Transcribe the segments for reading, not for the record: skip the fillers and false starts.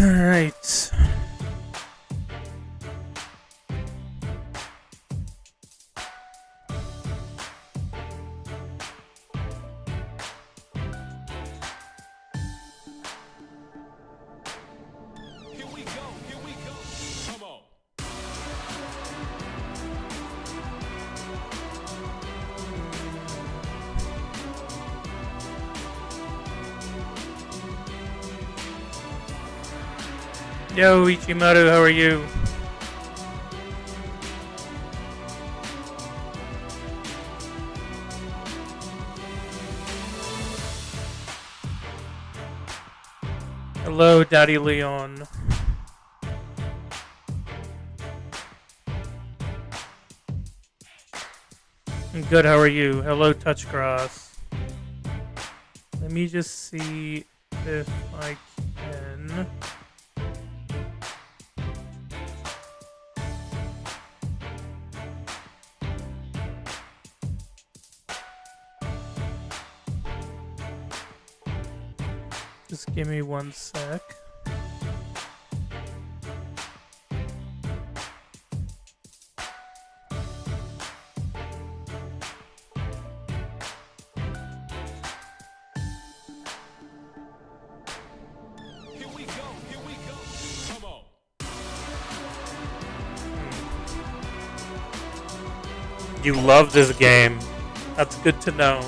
Alright. Yo, Ichimaru, how are you? Hello, Daddy Leon. I'm good, how are you? Hello, Touchgrass. Let me just see if I can... Just give me 1 sec. Here we go. Come on. You love this game. That's good to know.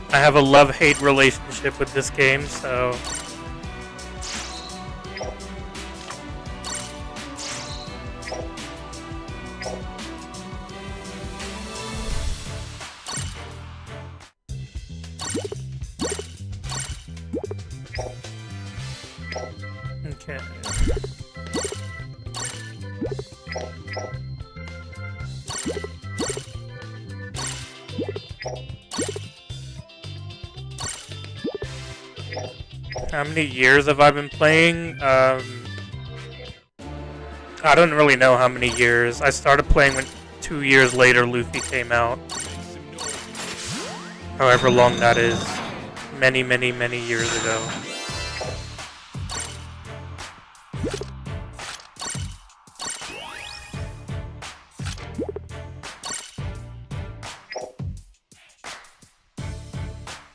I have a love-hate relationship with this game, so... Okay. How many years have I been playing? I don't really know how many years. I started playing when 2 years later Luffy came out. However long that is. Many, many, many years ago.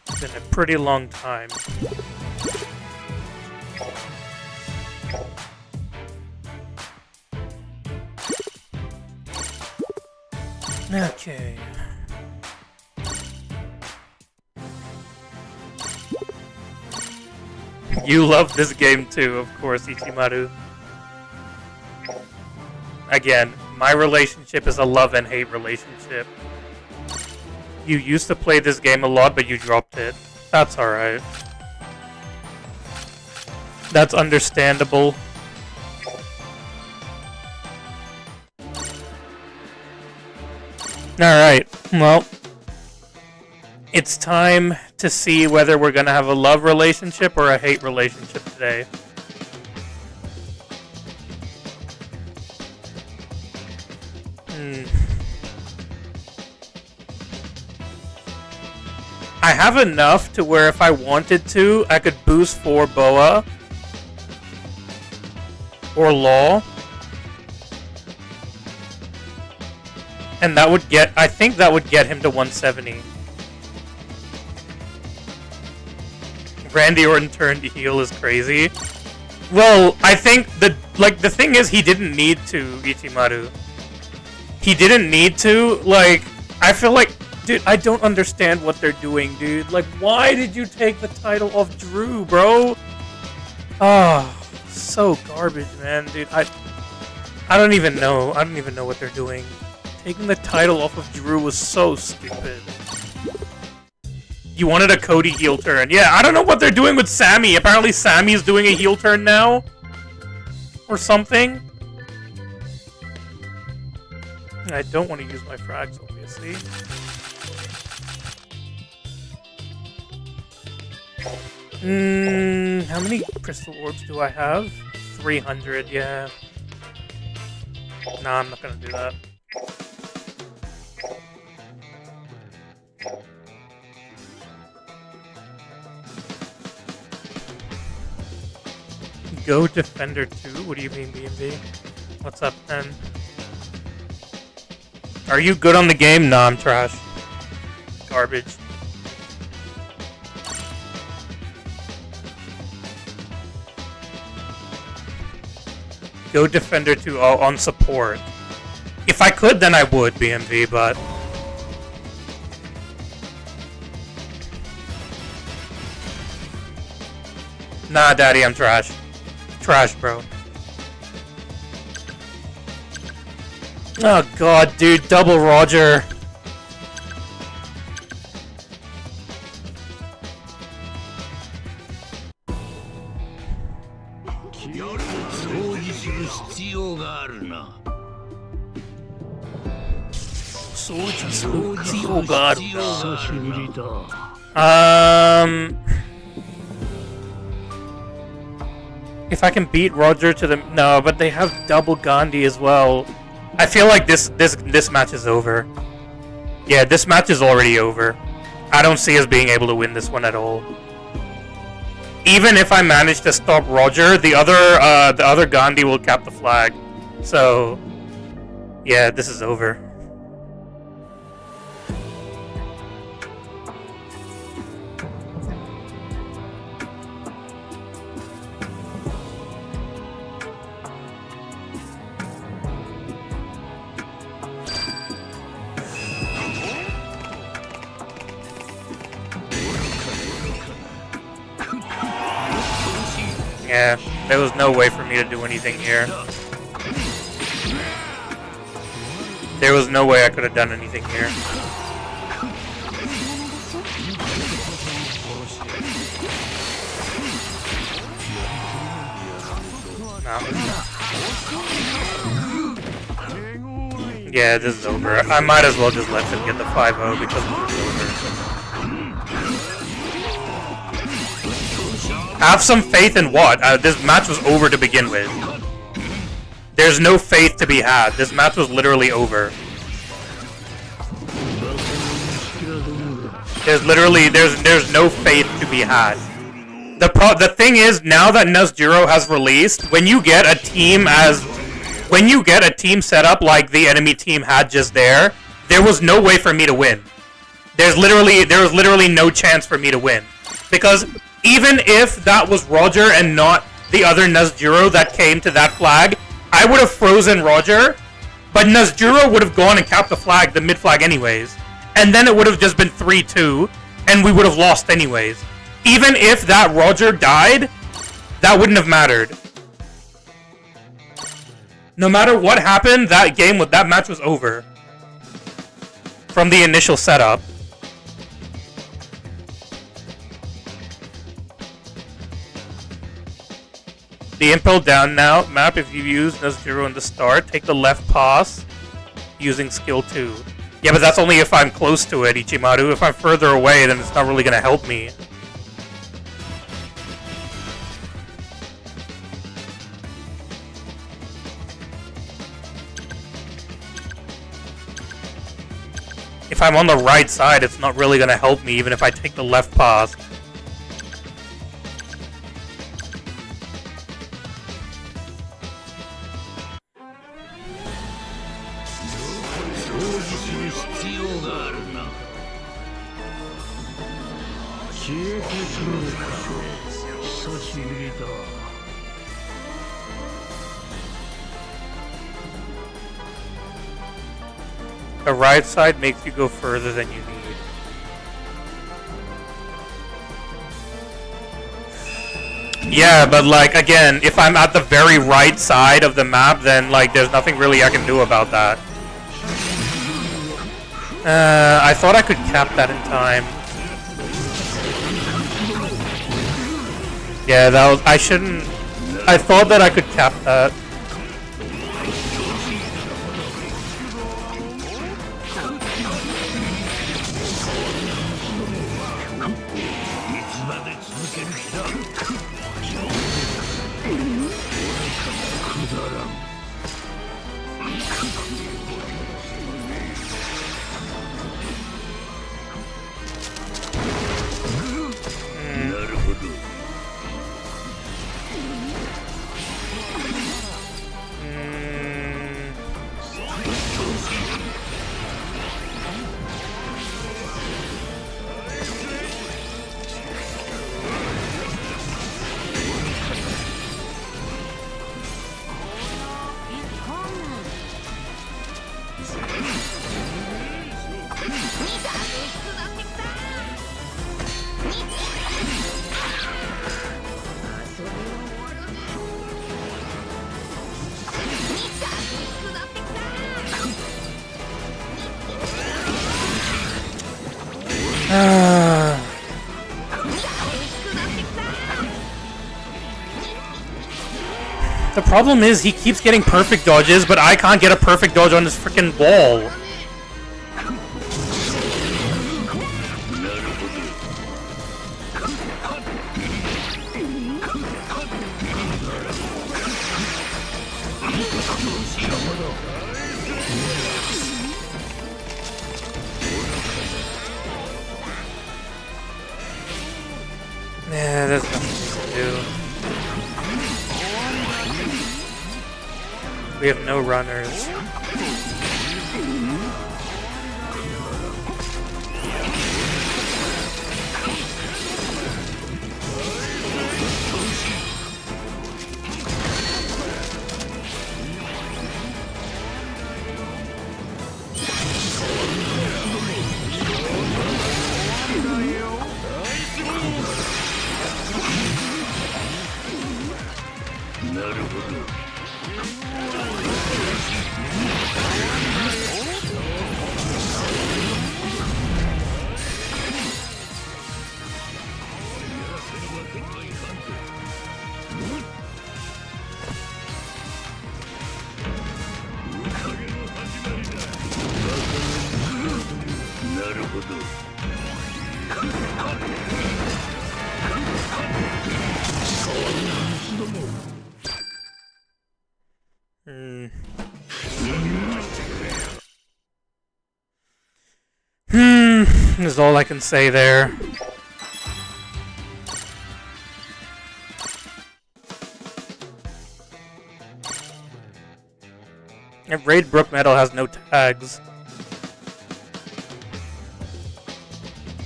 It's been a pretty long time. Okay. You love this game too, of course, Ichimaru. Again, my relationship is a love and hate relationship. You used to play this game a lot, but you dropped it. That's alright. That's understandable. Alright, well, it's time to see whether we're gonna have a love relationship or a hate relationship today. I have enough to where if I wanted to, I could boost for Boa or Law. And that would get, I think that would get him to 170. Randy Orton turned to heel is crazy. Well, I think the thing is he didn't need to, Ichimaru. He didn't need to, like, I feel like, dude, I don't understand what they're doing, dude. Like, why did you take the title off Drew, bro? Ah, so garbage, man, dude. I don't even know. I don't even know what they're doing. Taking the title off of Drew was so stupid. You wanted a Cody heel turn. Yeah, I don't know what they're doing with Sammy. Apparently Sammy's doing a heel turn now. Or something. I don't want to use my frags, obviously. How many crystal orbs do I have? 300, yeah. Nah, I'm not gonna do that. Go Defender 2? What do you mean, BMB? What's up, man? Are you good on the game? Nah, I'm trash. Garbage. Go Defender 2 on support. If I could, then I would, BMV, but... Nah, daddy, I'm trash. Trash, bro. Oh god, dude, double Roger. If I can beat Roger to the... No, but they have double Gandhi as well. I feel like this match is over. Yeah, this match is already over. I don't see us being able to win this one at all. Even if I manage to stop Roger, the other Gandhi will cap the flag. So, yeah, this is over. Yeah, there was no way for me to do anything here. There was no way I could have done anything here. No. Yeah, this is over. I might as well just let him get the 5-0 because this is over. Have some faith in what? This match was over to begin with. There's no faith to be had. This match was literally over. There's no faith to be had. The thing is, now that Nazjiro has released, when you get a team set up like the enemy team had just there was no way for me to win. There was literally no chance for me to win. Because even if that was Roger and not the other Nazjiro that came to that flag, I would have frozen Roger, but Nazjiro would have gone and capped the flag, the mid flag anyways. And then it would have just been 3-2, and we would have lost anyways. Even if that Roger died, that wouldn't have mattered. No matter what happened, that match was over. From the initial setup. The impel down now map, if you use Nazjiro in the start, take the left pass using skill 2. Yeah, but that's only if I'm close to it, Ichimaru. If I'm further away, then it's not really going to help me. If I'm on the right side, it's not really going to help me, even if I take the left pass. The right side makes you go further than you need. Yeah, but like, again, if I'm at the very right side of the map, then like, there's nothing really I can do about that. I thought I could cap that in time. Yeah, that was, I thought that I could cap that. The problem is he keeps getting perfect dodges, but I can't get a perfect dodge on this freaking ball. Yeah, there's nothing to do. We have no runners. Is all I can say there. And Raid Brook Metal has no tags.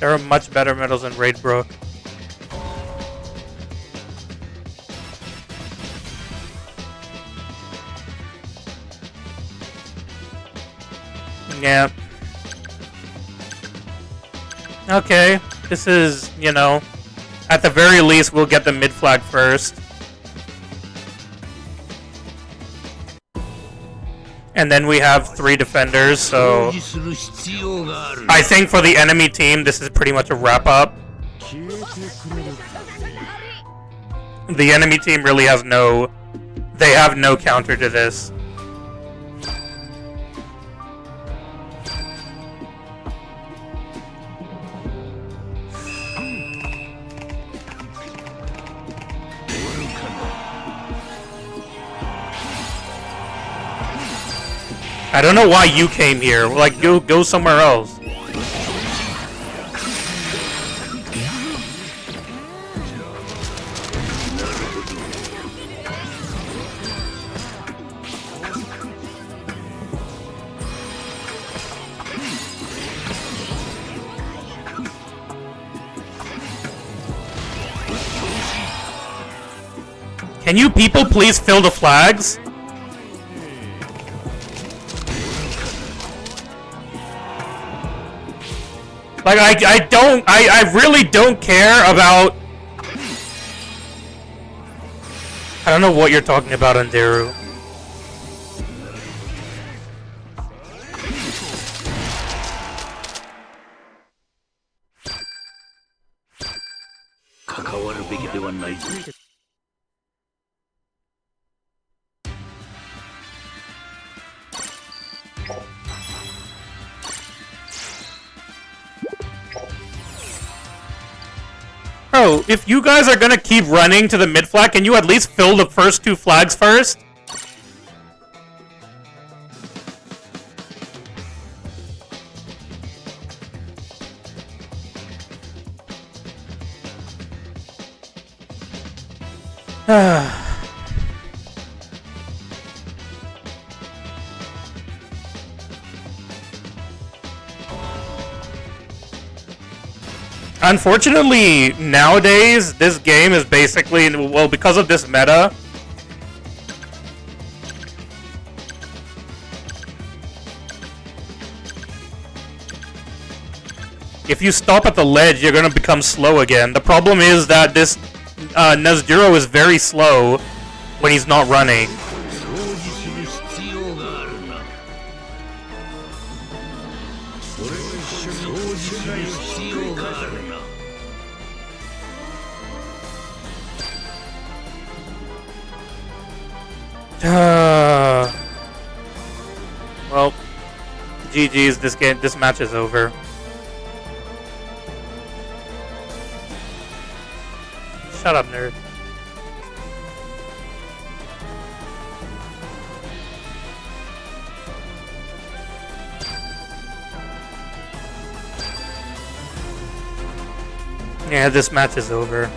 There are much better medals than Raid Brook. Yeah. Okay, this is, you know, at the very least, we'll get the mid flag first. And then we have 3 defenders, so I think for the enemy team, this is pretty much a wrap-up. The enemy team really has they have no counter to this. I don't know why you came here. Like, go somewhere else. Can you people please fill the flags? Like, I really don't care about... I don't know what you're talking about, Anderu. Bro, if you guys are gonna keep running to the mid flag, can you at least fill the first 2 flags first? Unfortunately, nowadays, this game is basically, well, because of this meta, if you stop at the ledge, you're gonna become slow again. The problem is that this Nazguro is very slow when he's not running. Well, GG's. This match is over. Shut up, nerd. Yeah, this match is over.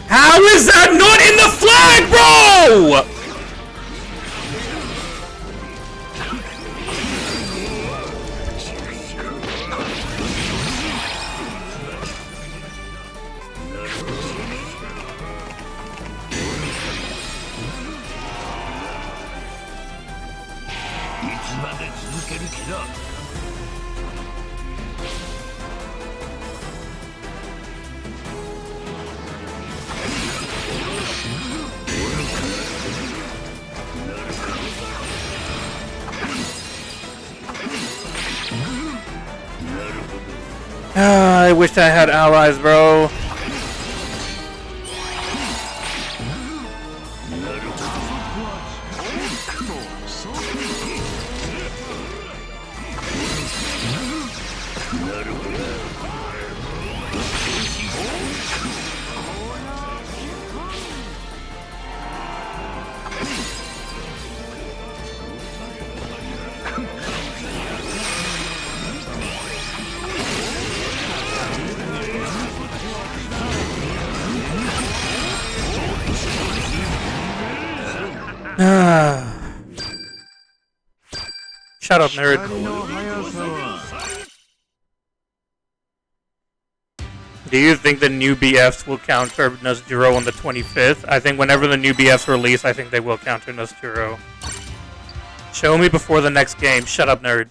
How is that not in the flag, bro? I wish I had allies, bro. Shut up, nerd. Do you think the new BFs will counter Nuzjuro on the 25th? I think whenever the new BFs release, I think they will counter Nuzjuro. Show me before the next game. Shut up, nerd.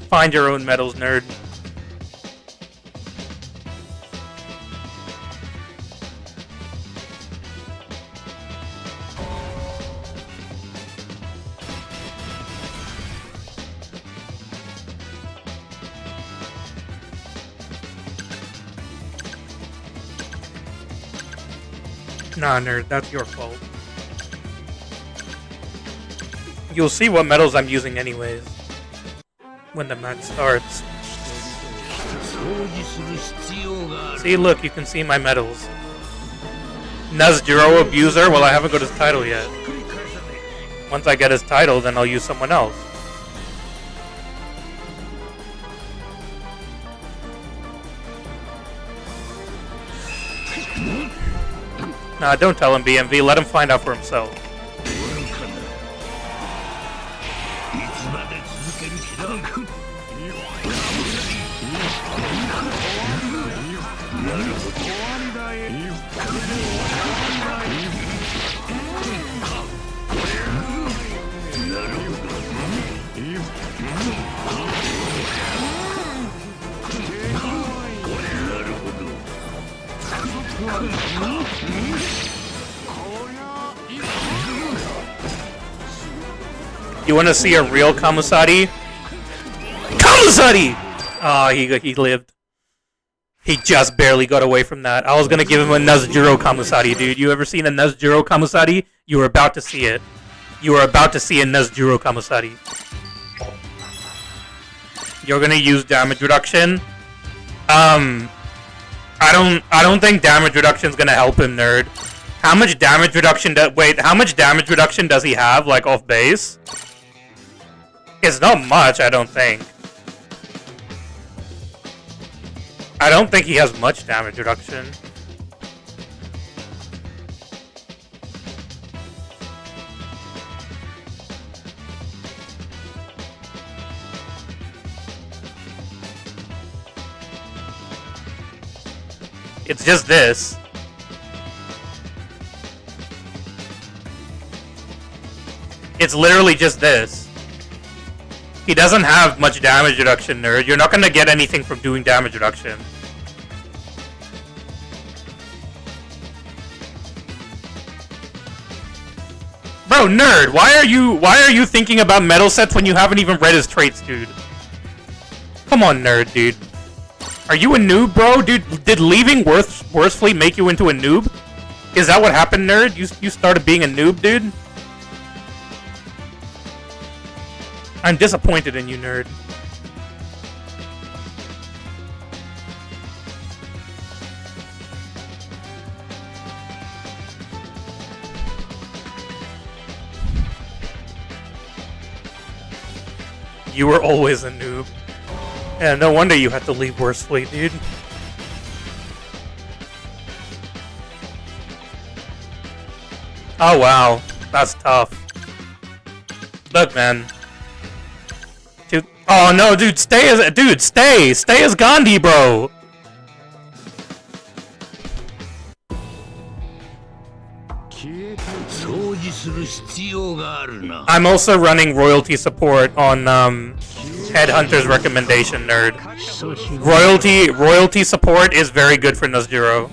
Find your own medals, nerd. Nah, nerd, that's your fault. You'll see what medals I'm using anyways when the match starts. See, look, you can see my medals. Nuzjuro Abuser? Well, I haven't got his title yet. Once I get his title, then I'll use someone else. Nah, don't tell him, BMV. Let him find out for himself. You want to see a real Kamusari? Kamusari! Ah, he lived. He just barely got away from that. I was gonna give him a Nuzjuro Kamusari, dude. You ever seen a Nuzjuro Kamusari? You were about to see it. You were about to see a Nuzjuro Kamusari. You're gonna use damage reduction? I don't think damage reduction's gonna help him, nerd. How much damage reduction how much damage reduction does he have, like, off base? It's not much, I don't think. I don't think he has much damage reduction. It's just this. It's literally just this. He doesn't have much damage reduction, nerd. You're not gonna get anything from doing damage reduction. Bro, nerd, why are you thinking about metal sets when you haven't even read his traits, dude? Come on, nerd, dude. Are you a noob, bro? Dude, did leaving Worthfleet make you into a noob? Is that what happened, nerd? You started being a noob, dude? I'm disappointed in you, nerd. You were always a noob. Yeah, no wonder you had to leave Worthfleet, dude. Oh wow, that's tough. Look, man. Dude, oh no, dude, stay as Gandhi, bro. I'm also running royalty support on Headhunter's recommendation, nerd. Royalty support is very good for Nuzjuro.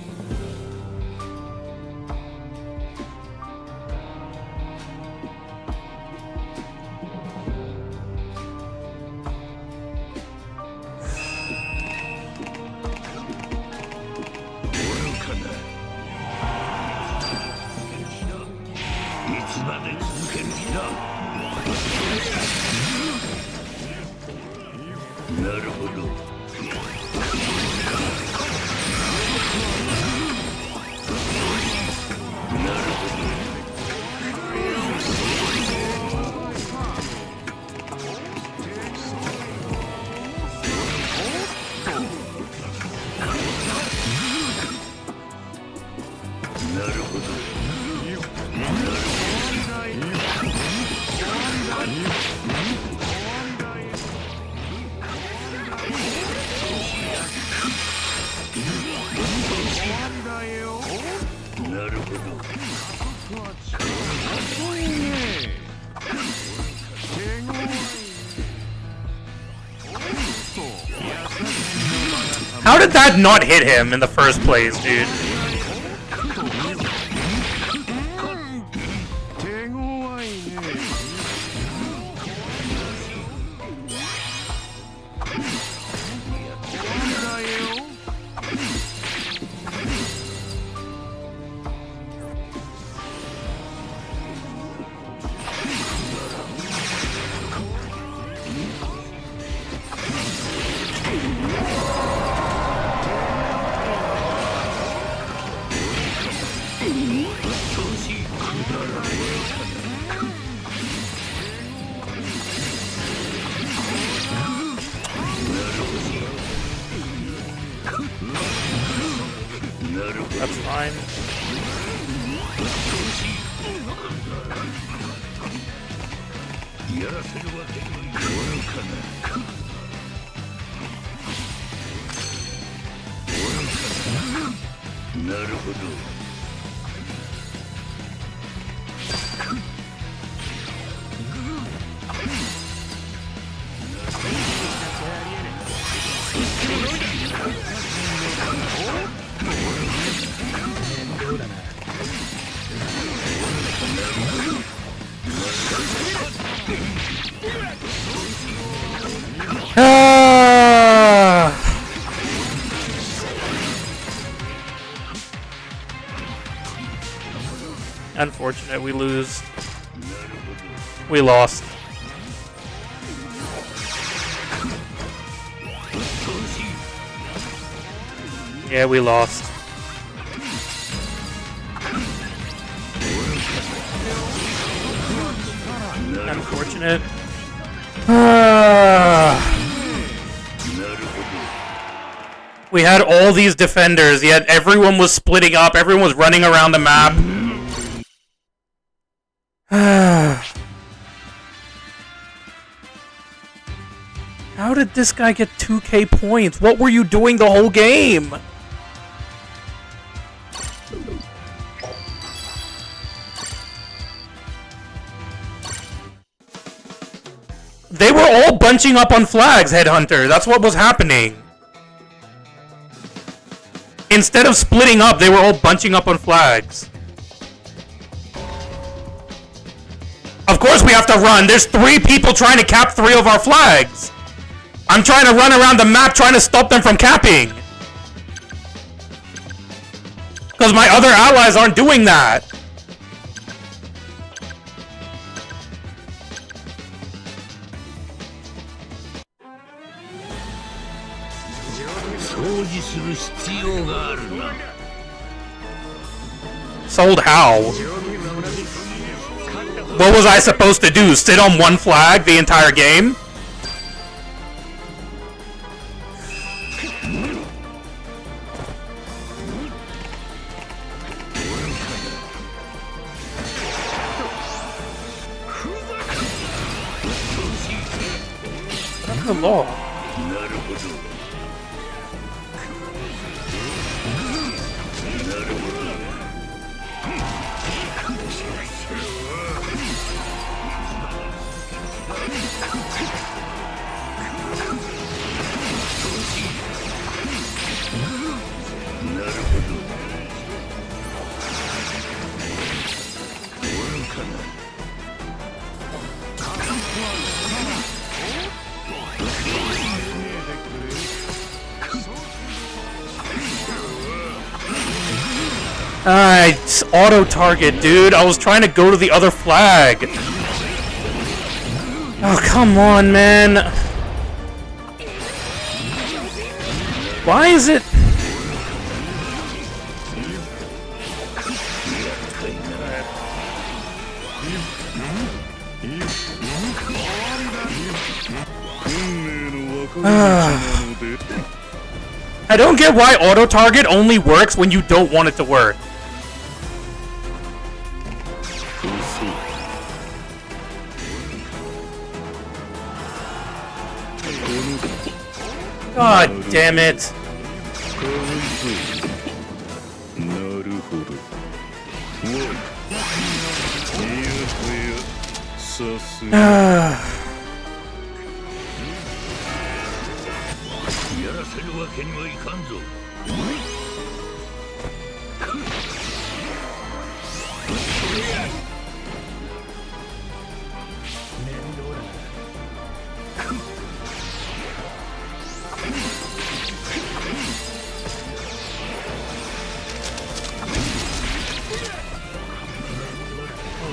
How did that not hit him in the first place, dude? That's fine. Unfortunate, we lose. We lost. Yeah, we lost. Unfortunate. We had all these defenders, yet everyone was splitting up, everyone was running around the map. How did this guy get 2k points? What were you doing the whole game? They were all bunching up on flags, Headhunter. That's what was happening. Instead of splitting up, they were all bunching up on flags. Of course we have to run. There's 3 people trying to cap 3 of our flags. I'm trying to run around the map trying to stop them from capping. Because my other allies aren't doing that. Sold how? What was I supposed to do? Sit on one flag the entire game? That's the law. It's auto target, dude. I was trying to go to the other flag. Oh, come on, man. Why is it? I don't get why auto target only works when you don't want it to work. God damn it.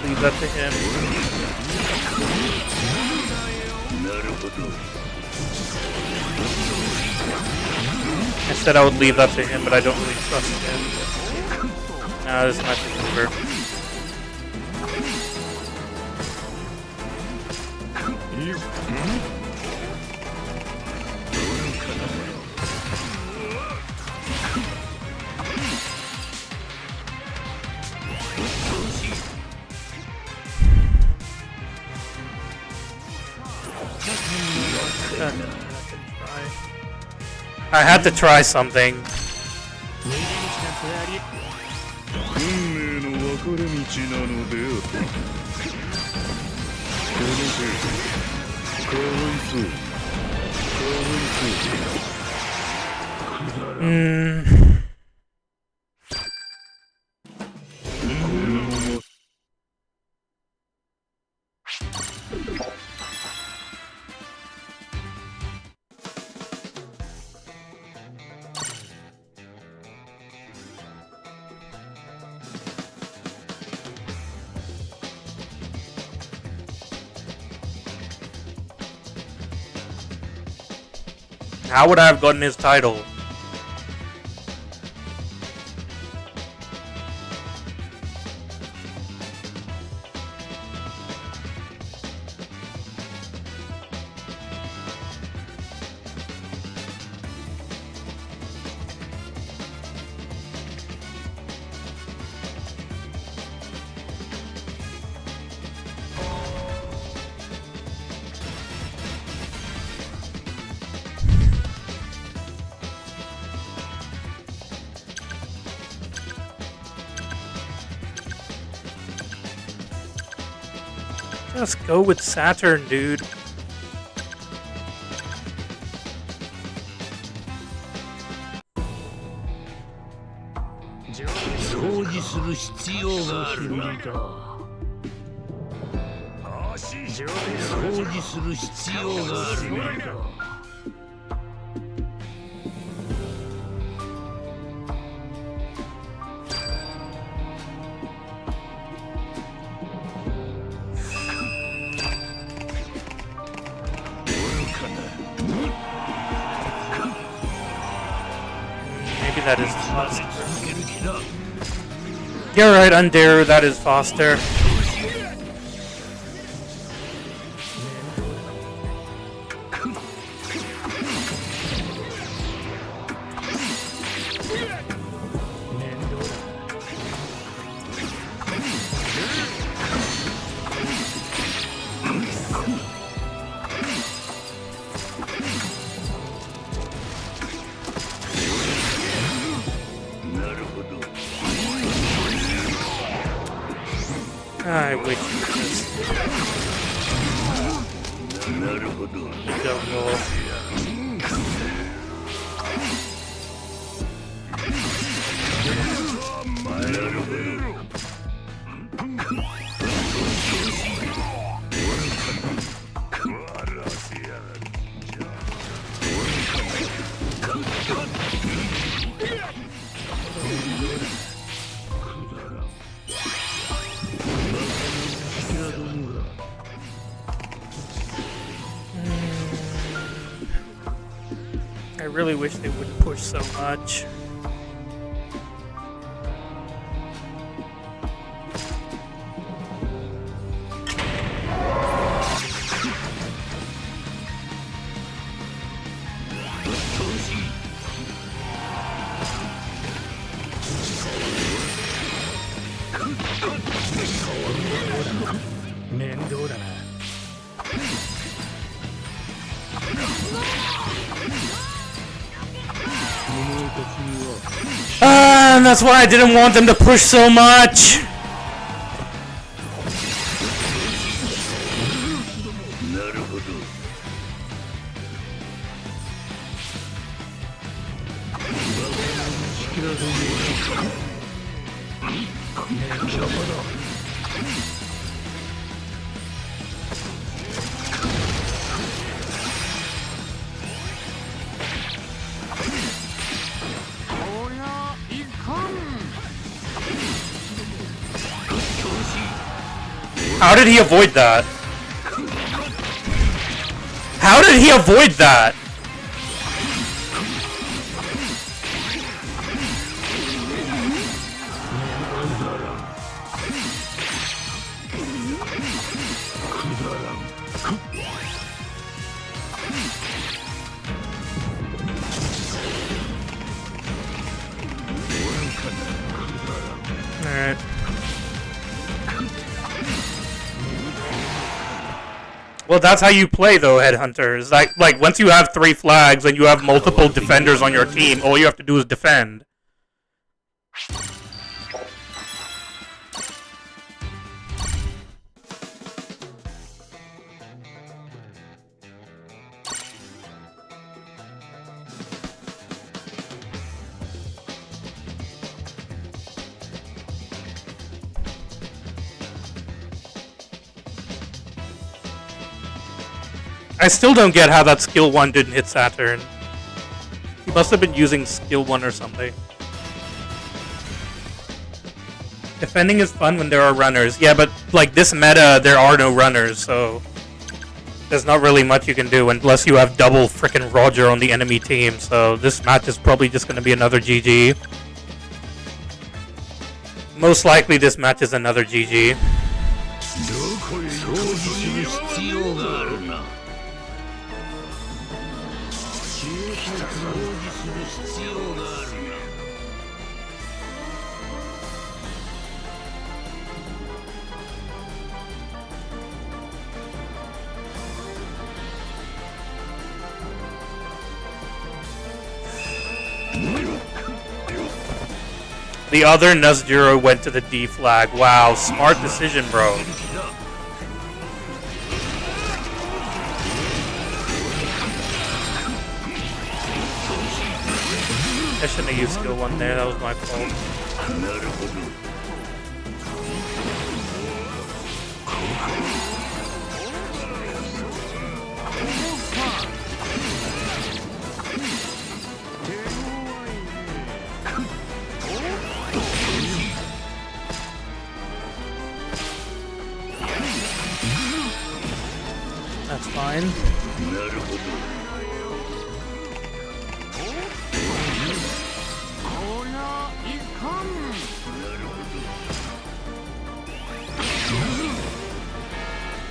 Leave that to him. I said I would leave that to him, but I don't really trust him. Nah, this match is over. I had to try something. How would I have gotten his title? Let's go with Saturn, dude. する必要があるな。掃除する必要があるな。Maybe that is Foster. You're right, Undaru, that is Foster. I wish you just don't go. I really wish they wouldn't push so much. And that's why I didn't want them to push so much. How did he avoid that? How did he avoid that? Alright. Well, that's how you play, though, Headhunters. Like once you have 3 flags and you have multiple defenders on your team, all you have to do is defend. I still don't get how that skill 1 didn't hit Saturn. He must have been using skill 1 or something. Defending is fun when there are runners. Yeah, but like this meta, there are no runners, so there's not really much you can do unless you have double frickin' Roger on the enemy team. So this match is probably just going to be another GG. Most likely this match is another GG. The other Nuzjuro went to the D flag. Wow, smart decision, bro. I shouldn't have used skill 1 there, that was my fault. fine.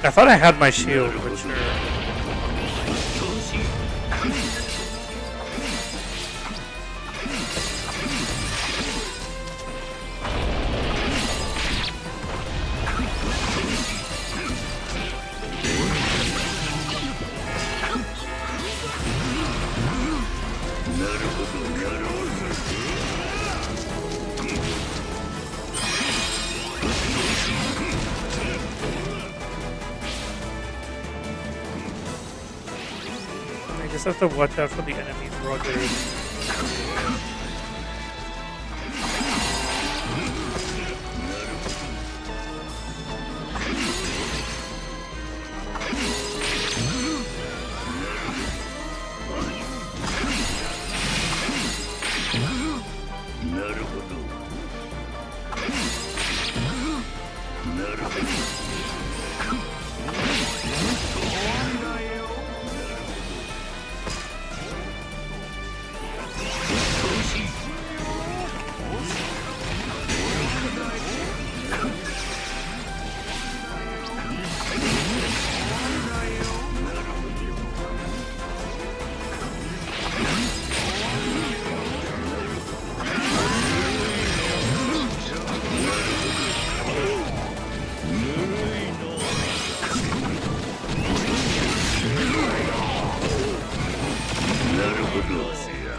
I thought I had my shield, but sure. I just have to watch out for the enemies, Rogers.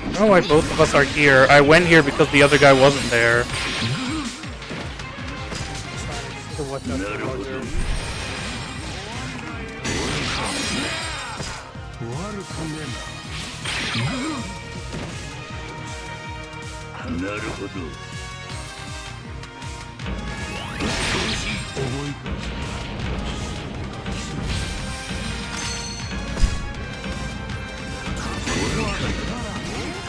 I don't know why both of us are here. I went here because the other guy wasn't there. So watch out for Roger.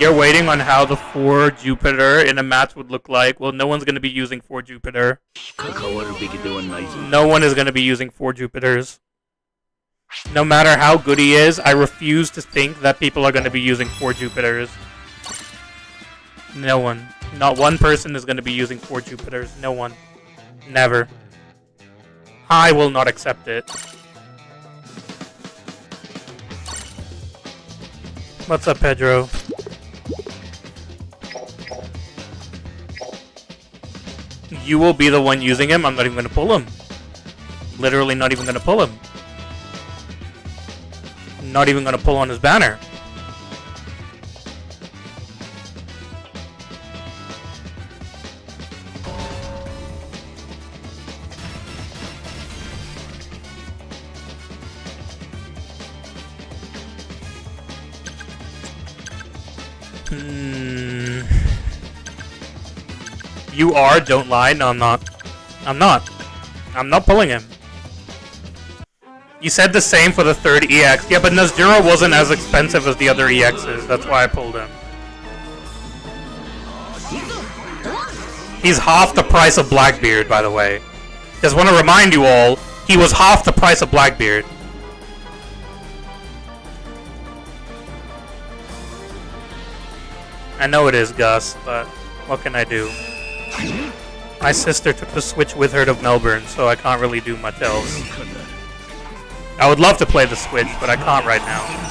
You're waiting on how the 4 Jupiter in a match would look like. Well, no one's going to be using 4 Jupiter. No one is going to be using 4 Jupiters. No matter how good he is, I refuse to think that people are going to be using 4 Jupiters. No one. Not one person is going to be using 4 Jupiters. No one. Never. I will not accept it. What's up, Pedro? You will be the one using him. I'm not even going to pull him. Literally not even going to pull him. Not even going to pull on his banner. You are, don't lie. No, I'm not. I'm not. I'm not pulling him. You said the same for the 3rd EX. Yeah, but Nazjura wasn't as expensive as the other EXs. That's why I pulled him. He's half the price of Blackbeard, by the way. Just want to remind you all, he was half the price of Blackbeard. I know it is, Gus, but what can I do? My sister took the Switch with her to Melbourne, so I can't really do much else. I would love to play the Switch, but I can't right now.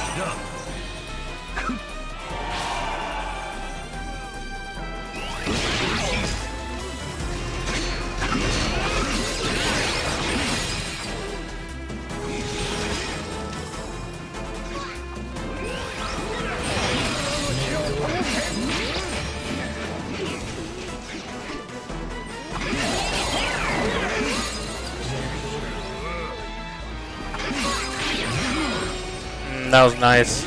That was nice.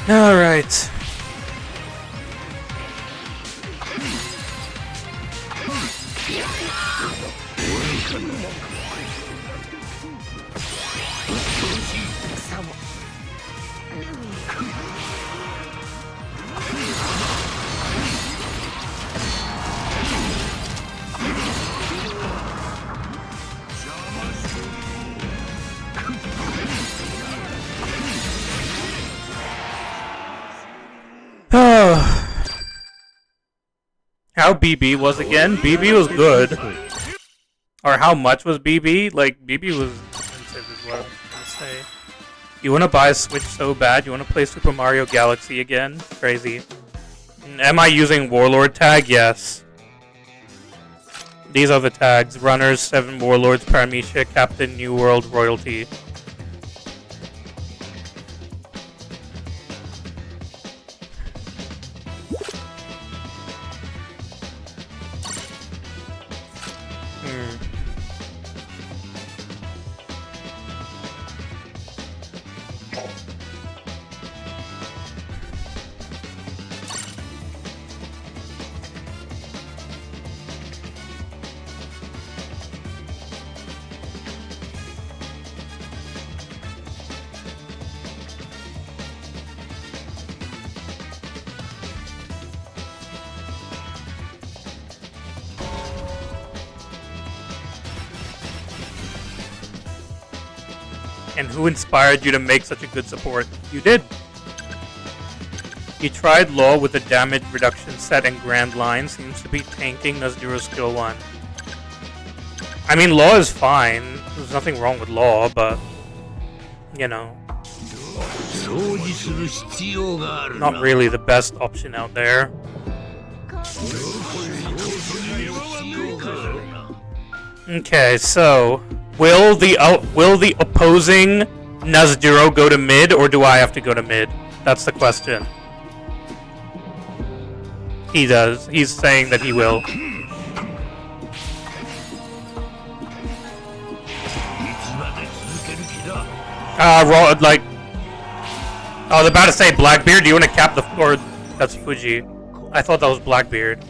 All right. How BB was again? BB was good. Or how much was BB? Like, BB was expensive is what I was gonna say. You wanna buy a Switch so bad? You wanna play Super Mario Galaxy again? Crazy. Am I using Warlord tag? Yes. These are the tags. Runners, 7 Warlords, Paramecia, Captain, New World, Royalty. And who inspired you to make such a good support? You did. He tried Law with a damage reduction set and Grand Line. Seems to be tanking Nazduro's skill 1. I mean, Law is fine. There's nothing wrong with Law, but... You know... Not really the best option out there. Okay, so... Will the opposing Nazduro go to mid, or do I have to go to mid? That's the question. He does. He's saying that he will. Like... I was about to say Blackbeard. Do you want to cap the... Or that's Fuji. I thought that was Blackbeard.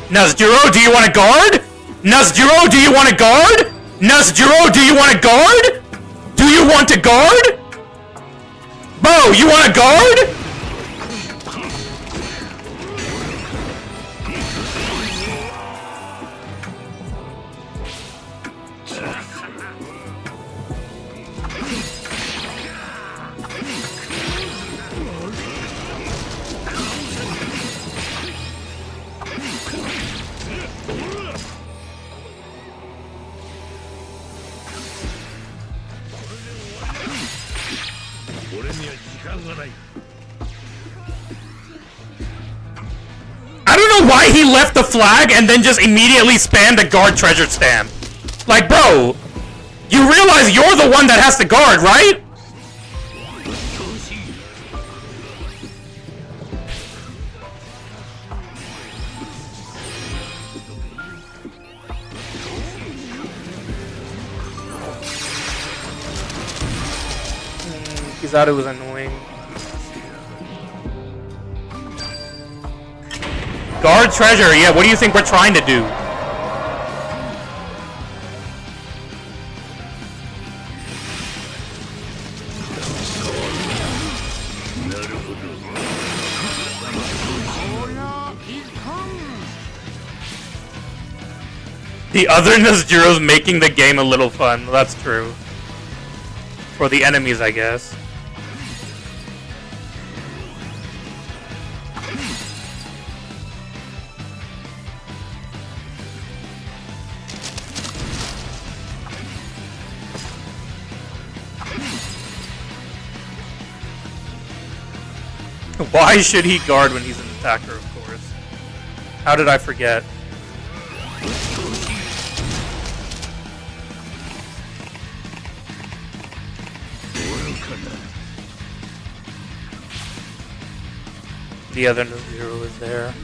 Nazduro, do you want to guard? Nazduro, do you want to guard? Nazduro, do you want to guard? Do you want to guard? Bo, you want to guard? I don't know why he left the flag and then just immediately spammed a guard treasure stamp. Like, bro, you realize you're the one that has to guard, right? Kizaru was annoying. Guard treasure, yeah, what do you think we're trying to do? The other Nazduro's making the game a little fun, that's true. For the enemies, I guess. Why should he guard when he's an attacker, of course? How did I forget? The other Zero is there.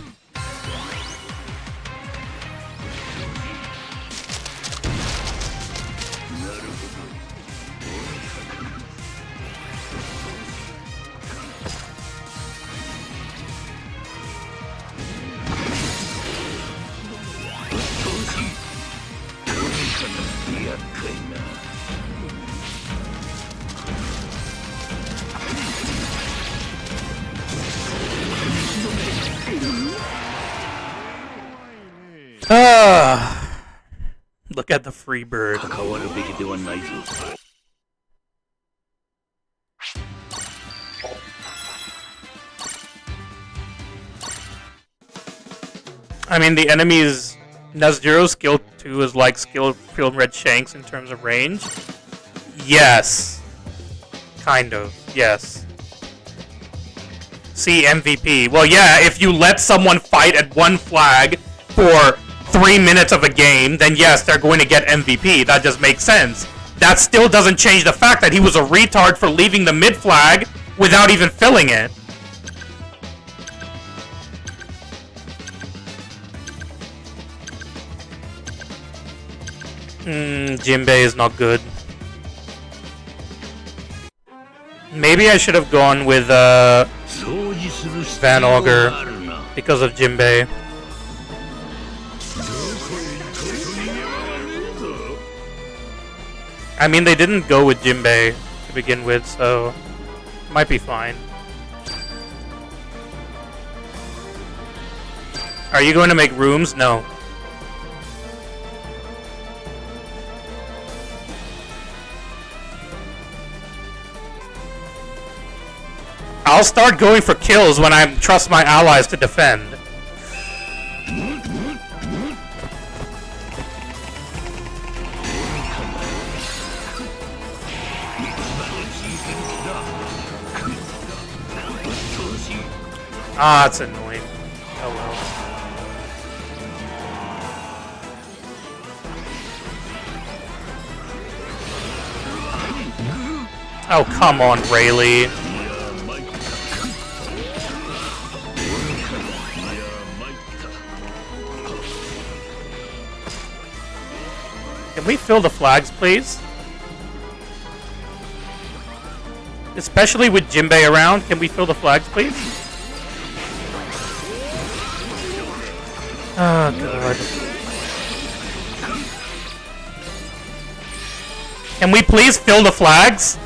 Look at the free bird. I mean, the enemy's Nazjuro's skill 2 is like skill Film Red Shanks in terms of range. Yes. Kind of. Yes. See MVP. Well, yeah, if you let someone fight at one flag for 3 minutes of a game, then yes, they're going to get MVP. That just makes sense. That still doesn't change the fact that he was a retard for leaving the mid flag without even filling it. Jinbei is not good. Maybe I should have gone with Van Augur because of Jinbei. I mean, they didn't go with Jinbei to begin with, so might be fine. Are you going to make rooms? No. I'll start going for kills when I trust my allies to defend. Ah, it's annoying. Oh well. Oh, come on, Rayleigh. Can we fill the flags, please? Especially with Jinbei around, can we fill the flags, please? Oh, God. Can we please fill the flags?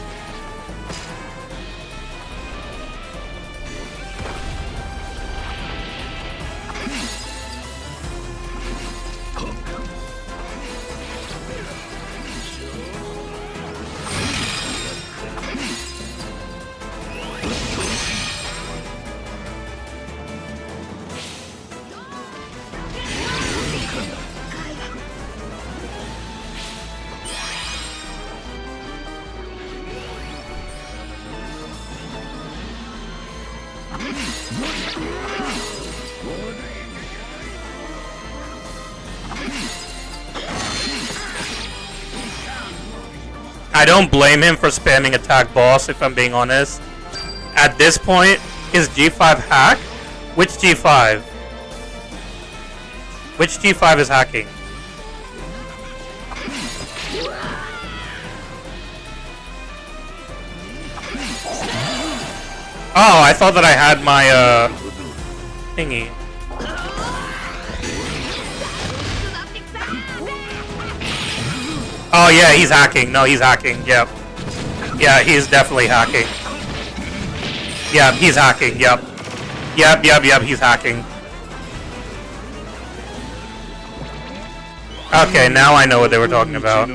I don't blame him for spamming attack boss, if I'm being honest. At this point, is G5 hack? Which G5? Which G5 is hacking? Oh, I thought that I had my, thingy. Oh yeah, he's hacking. No, he's hacking. Yep. Yeah, he's definitely hacking. Yeah, he's hacking. Yep. Yep, he's hacking. Okay, now I know what they were talking about.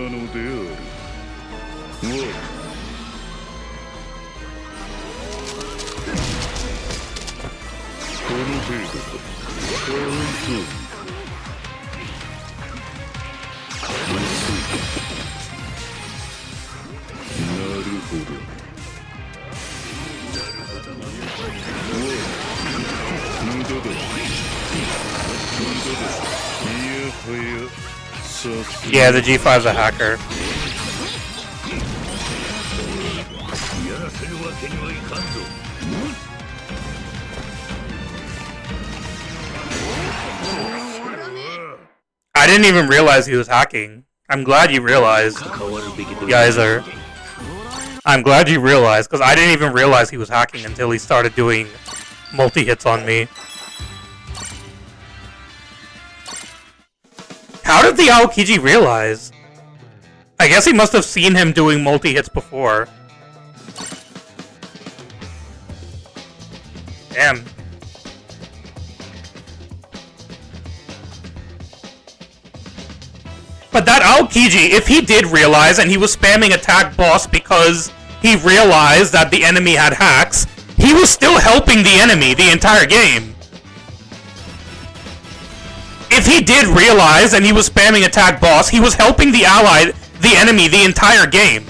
Yeah, the G5's a hacker. I didn't even realize he was hacking. I'm glad you realized. You guys are... I'm glad you realized, because I didn't even realize he was hacking until he started doing multi-hits on me. How did the Aokiji realize? I guess he must have seen him doing multi-hits before. Damn. But that Aokiji, if he did realize and he was spamming attack boss because he realized that the enemy had hacks, he was still helping the enemy the entire game. If he did realize and he was spamming attack boss, he was helping the enemy the entire game.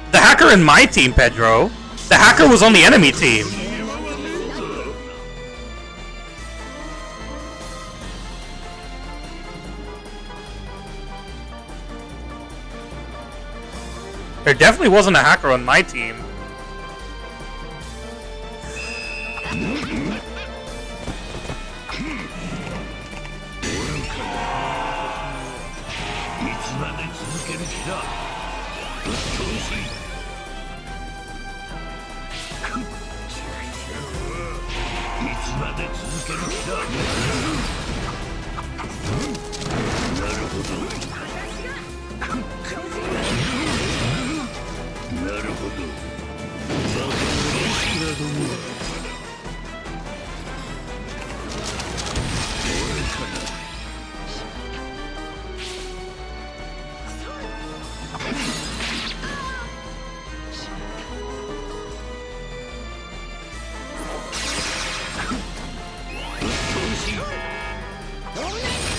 The hacker in my team, Pedro. The hacker was on the enemy team. There definitely wasn't a hacker on my team.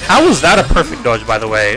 How was that a perfect dodge, by the way?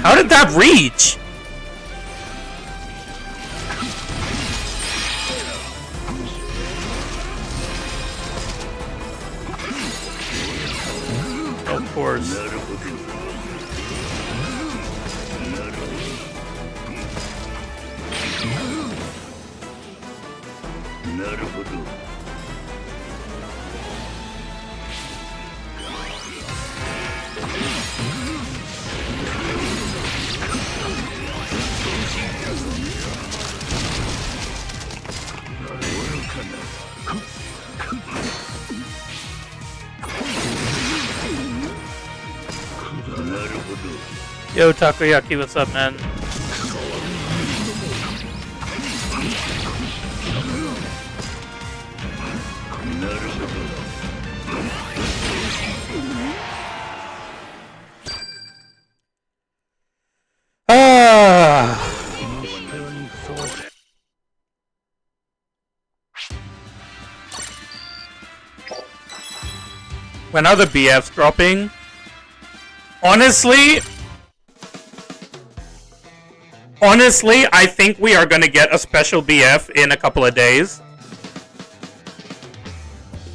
How did that reach? Of course. Yo, Takoyaki, what's up, man? When are the BFs dropping? Honestly, I think we are gonna get a special BF in a couple of days.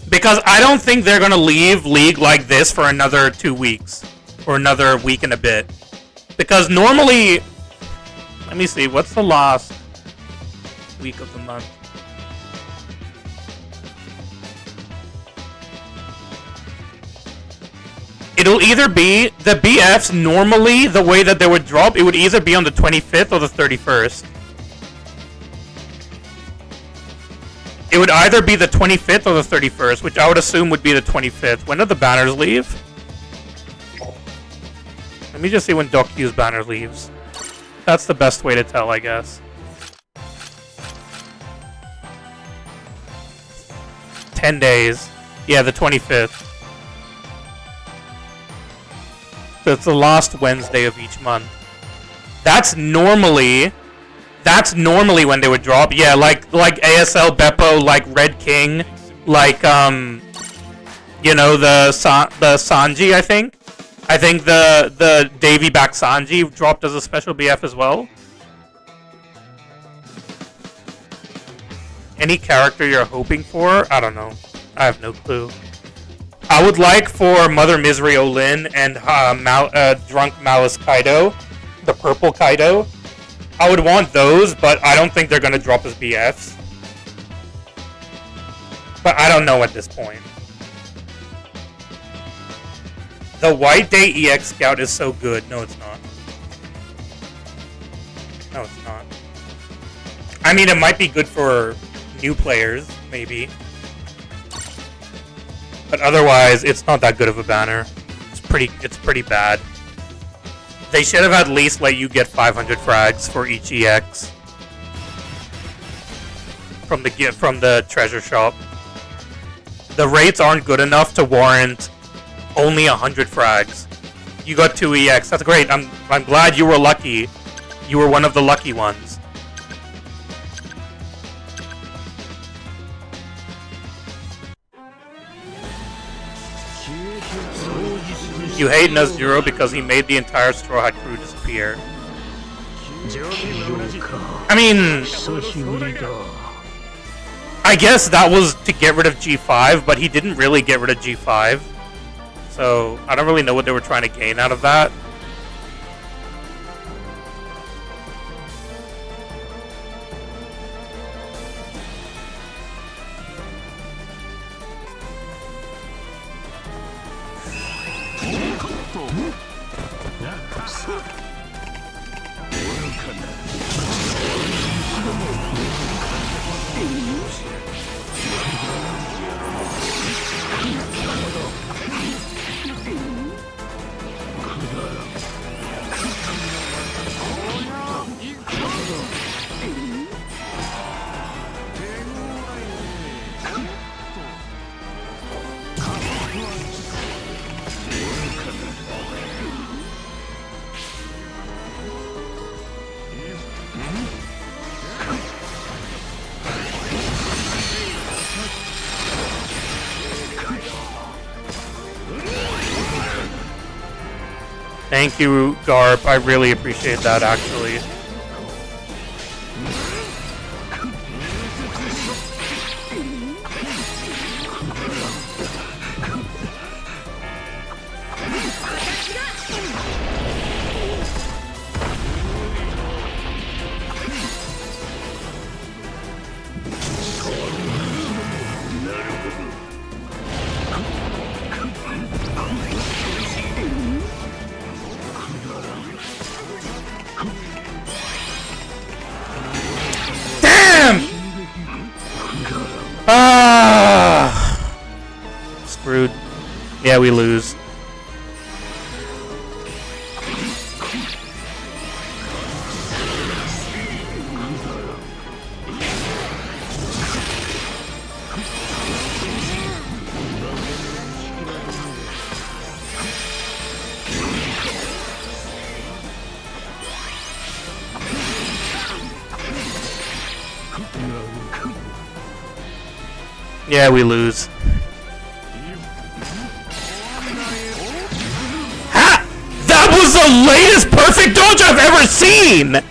Because I don't think they're gonna leave League like this for another 2 weeks. Or another week and a bit. Because normally, Let me see. What's the last week of the month? It'll either be the BFs normally the way that they would drop. It would either be on the 25th or the 31st. It would either be the 25th or the 31st, which I would assume would be the 25th. When do the banners leave? Let me just see when Doc Q's banner leaves. That's the best way to tell, I guess. 10 days. Yeah, the 25th. So it's the last Wednesday of each month. That's normally when they would drop. Yeah, like ASL Beppo, like Red King, like you know, the Sanji, I think. I think the Davy back Sanji dropped as a special BF as well. Any character you're hoping for? I don't know. I have no clue. I would like for Mother Misery Olin and Drunk Malice Kaido, the purple Kaido. I would want those, but I don't think they're going to drop as BFs. But I don't know at this point. The White Day EX Scout is so good. No, it's not. No, it's not. I mean, it might be good for new players, maybe. But otherwise, it's not that good of a banner. It's pretty bad. They should have at least let you get 500 frags for each EX from the treasure shop. The rates aren't good enough to warrant only 100 frags. You got 2 EX. That's great. I'm glad you were lucky. You were one of the lucky ones. You hate Nezuro because he made the entire Straw Hat crew disappear. I mean, I guess that was to get rid of G5, but he didn't really get rid of G5. So, I don't really know what they were trying to gain out of that. Thank you, Garp. I really appreciate that, actually. Screwed. Yeah, we lose. Yeah, we lose. Ha! That was the latest perfect dodge I've ever seen!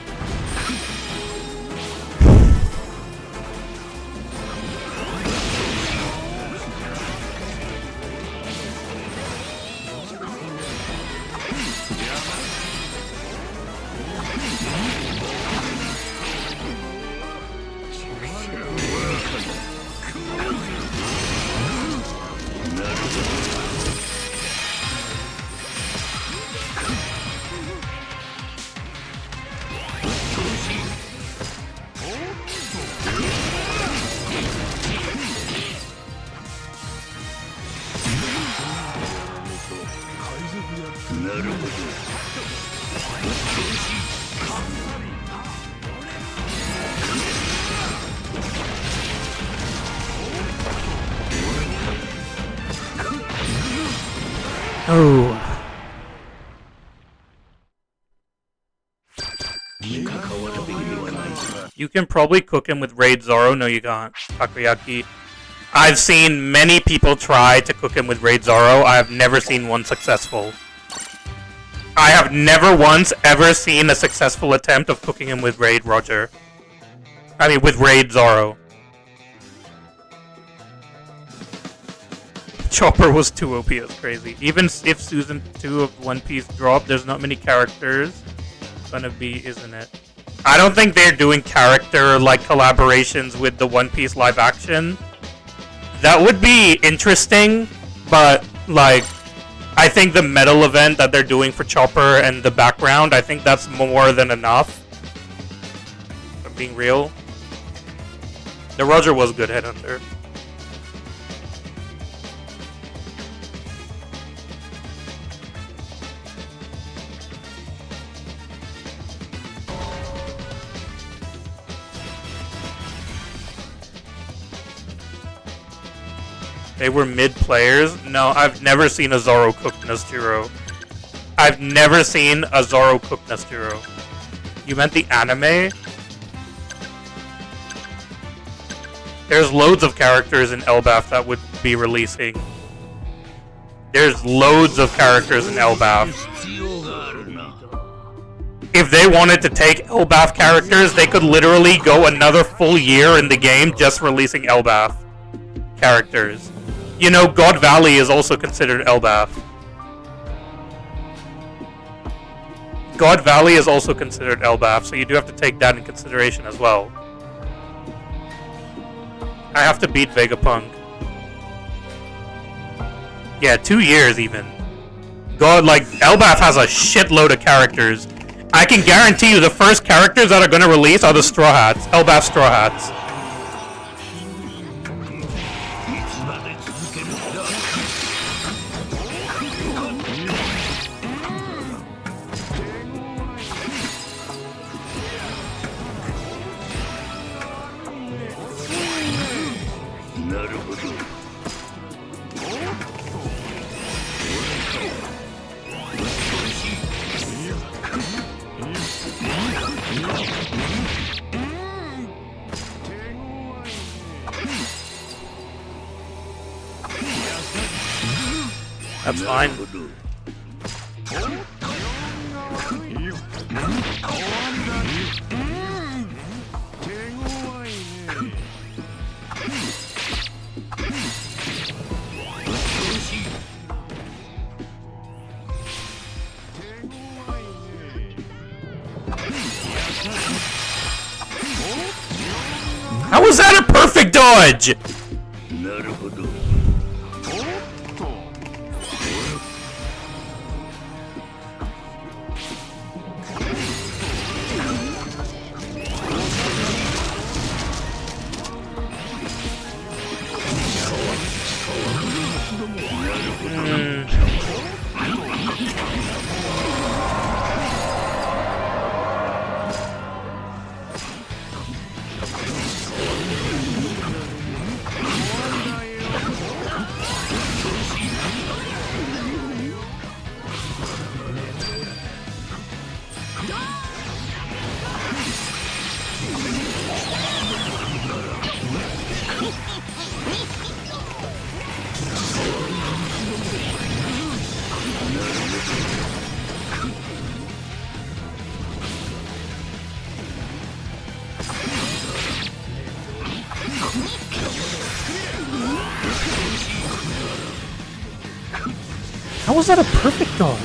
Oh. You can probably cook him with Raid Zoro. No, you can't. Takoyaki. I've seen many people try to cook him with Raid Zoro. I have never seen one successful. I have never once ever seen a successful attempt of cooking him with Raid Roger. I mean, with Raid Zoro. Chopper was too OP, it's crazy. Even if Season 2 of One Piece dropped, there's not many characters. Gonna be, isn't it? I don't think they're doing character like collaborations with the One Piece live action. That would be interesting, but like I think the medal event that they're doing for Chopper and the background, I think that's more than enough. For being real. The Roger was good headhunter. They were mid players? No, I've never seen a Zoro cook Nesjiro. I've never seen a Zoro cook Nesjiro. You meant the anime? There's loads of characters in Elbaf that would be releasing. There's loads of characters in Elbaf. If they wanted to take Elbaf characters, they could literally go another full year in the game just releasing Elbaf characters. You know, God Valley is also considered Elbaf. God Valley is also considered Elbaf, so you do have to take that in consideration as well. I have to beat Vegapunk. Yeah, 2 years even. God, like, Elbaf has a shitload of characters. I can guarantee you the first characters that are going to release are the Straw Hats. Elbaf Straw Hats. That's fine. How was that a perfect dodge? How was that a perfect dodge?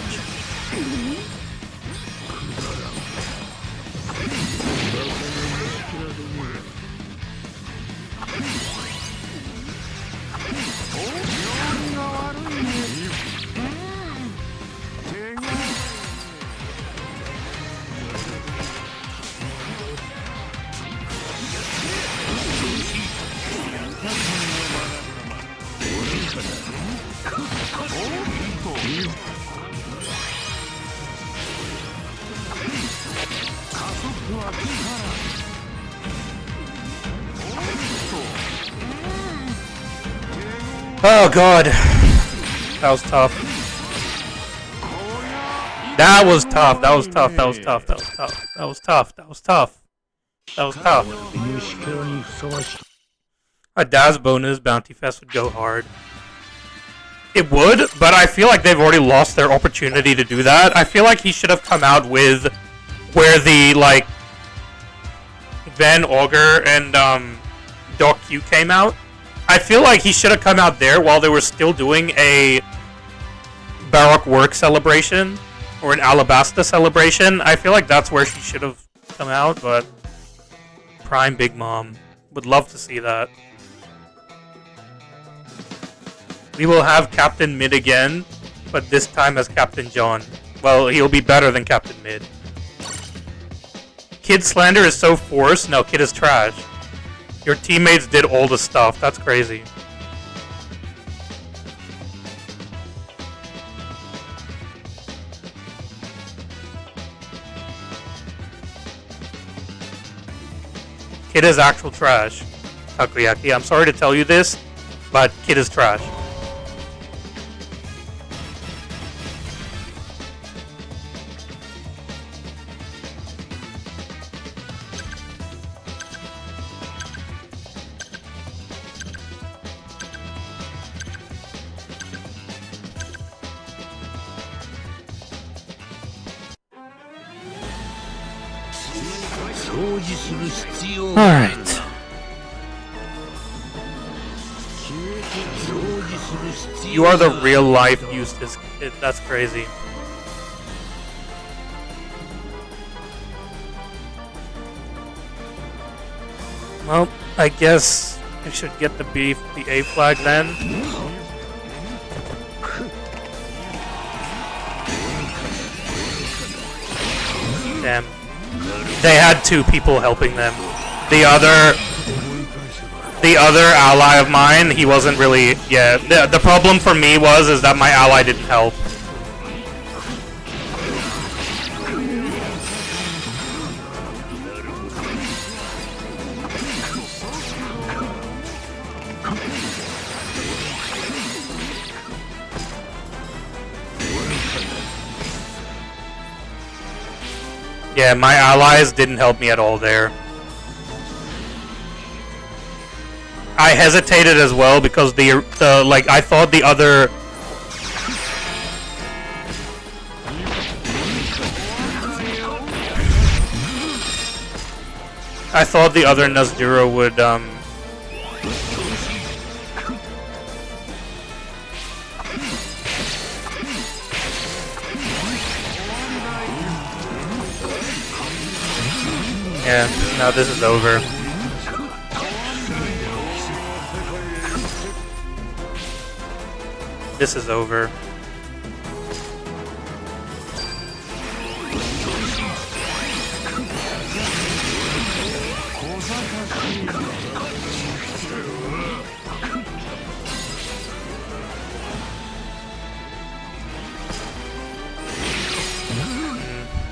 Oh god, that was tough. That was tough. That was tough. That was tough. That was tough. That was tough. That was tough. That was tough. A Daz bonus Bounty Fest would go hard. It would, but I feel like they've already lost their opportunity to do that. I feel like he should have come out with where the, like, Van Augur and Doc Q came out. I feel like he should have come out there while they were still doing a Baroque Work celebration or an Alabasta celebration. I feel like that's where she should have come out, but Prime Big Mom. Would love to see that. We will have Captain Mid again, but this time as Captain John. Well, he'll be better than Captain Mid. Kid slander is so forced. No, Kid is trash. Your teammates did all the stuff. That's crazy. Kid is actual trash. Takoyaki, I'm sorry to tell you this, but Kid is trash. Alright. You are the real life Eustace Kid. That's crazy. Well, I guess I should get the A flag then. Damn. They had two people helping them. The other ally of mine, he wasn't really. Yeah, the problem for me is that my ally didn't help. Yeah, my allies didn't help me at all there. I hesitated as well because the like I thought the other Nazgûl would yeah, no, this is over. This is over.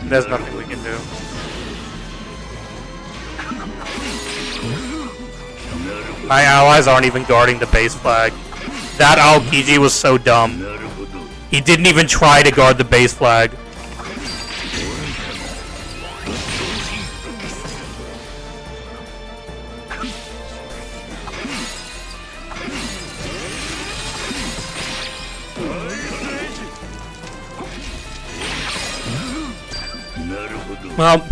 There's nothing we can do. My allies aren't even guarding the base flag. That Aokiji was so dumb. He didn't even try to guard the base flag. Well,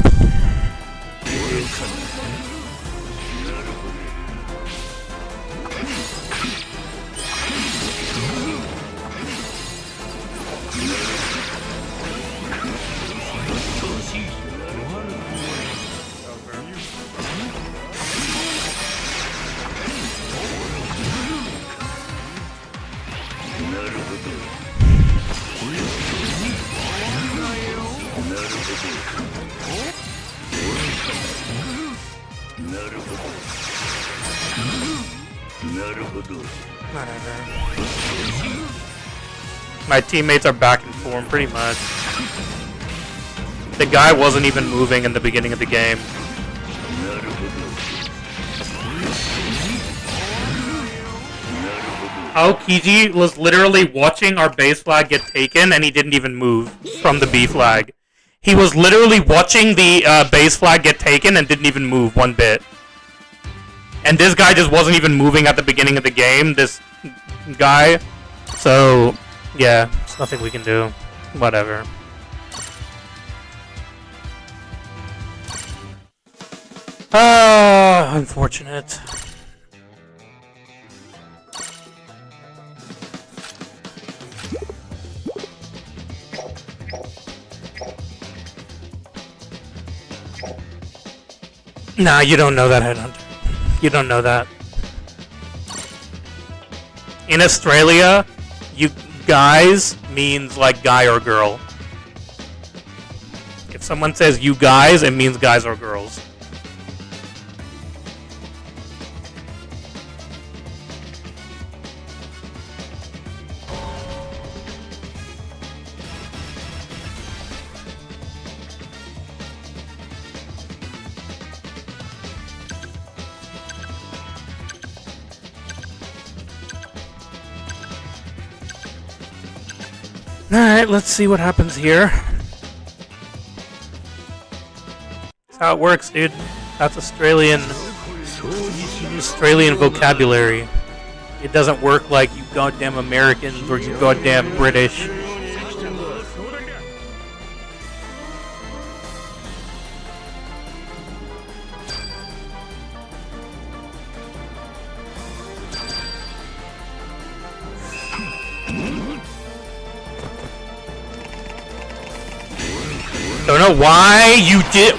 my teammates are back in form pretty much. The guy wasn't even moving in the beginning of the game. Aokiji was literally watching our base flag get taken, and he didn't even move from the B flag. He was literally watching the base flag get taken and didn't even move one bit. And this guy just wasn't even moving at the beginning of the game, this guy. So, yeah, there's nothing we can do. Whatever. Unfortunate. Nah, you don't know that, Headhunter. You don't know that. In Australia, you guys means like guy or girl. If someone says you guys, it means guys or girls. Alright, let's see what happens here. That's how it works, dude. That's Australian vocabulary. It doesn't work like you goddamn Americans or you goddamn British. Don't know why you did.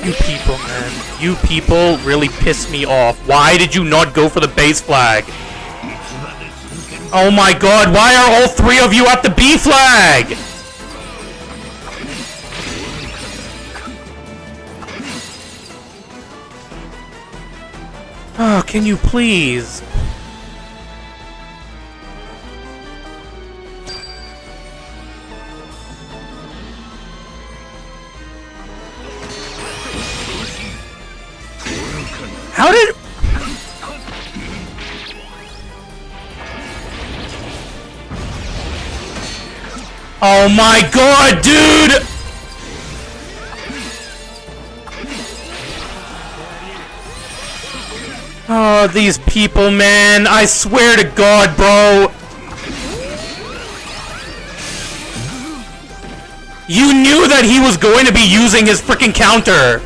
You people, man. You people really piss me off. Why did you not go for the base flag? Oh my god, why are all three of you at the B flag? Oh, can you please? How did... Oh my god, dude! Oh, these people, man. I swear to God, bro. You knew that he was going to be using his freaking counter.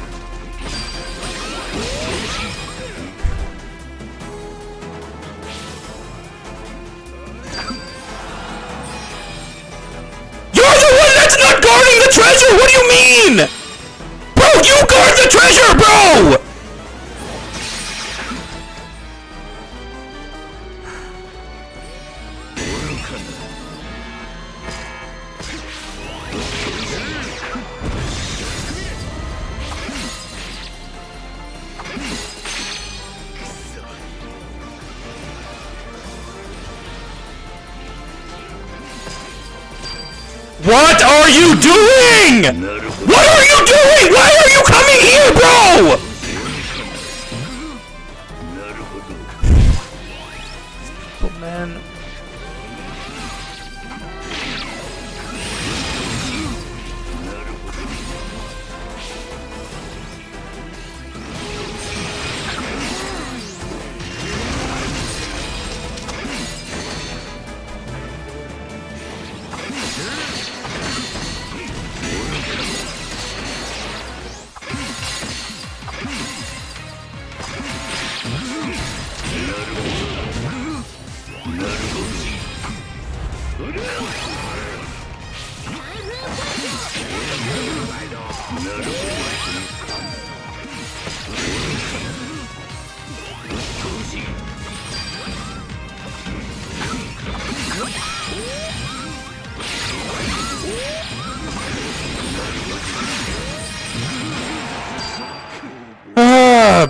You're the one that's not guarding the treasure! What do you mean? Bro, you guard the treasure, bro! What are you doing? What are you doing? Why are you coming here, bro? Oh, man.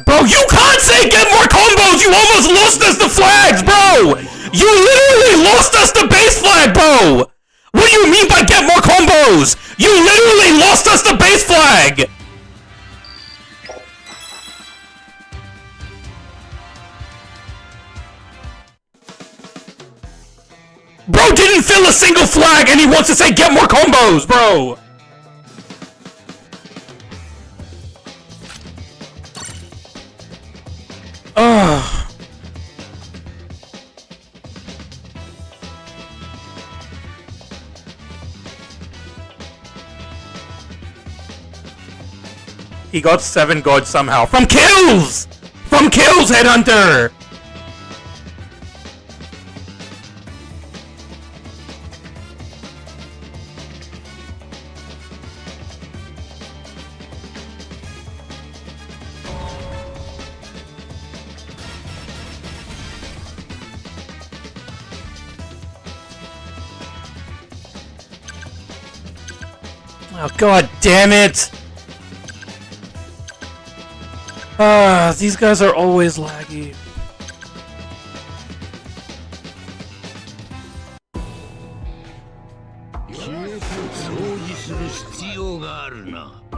Bro, you can't say get more combos! You almost lost us the flags, bro! You literally lost us the base flag, bro! What do you mean by get more combos? You literally lost us the base flag! Bro didn't fill a single flag and he wants to say get more combos, bro! Ugh. He got 7 gods somehow. From kills! From kills, Headhunter! Oh, god damn it! Ah, these guys are always laggy.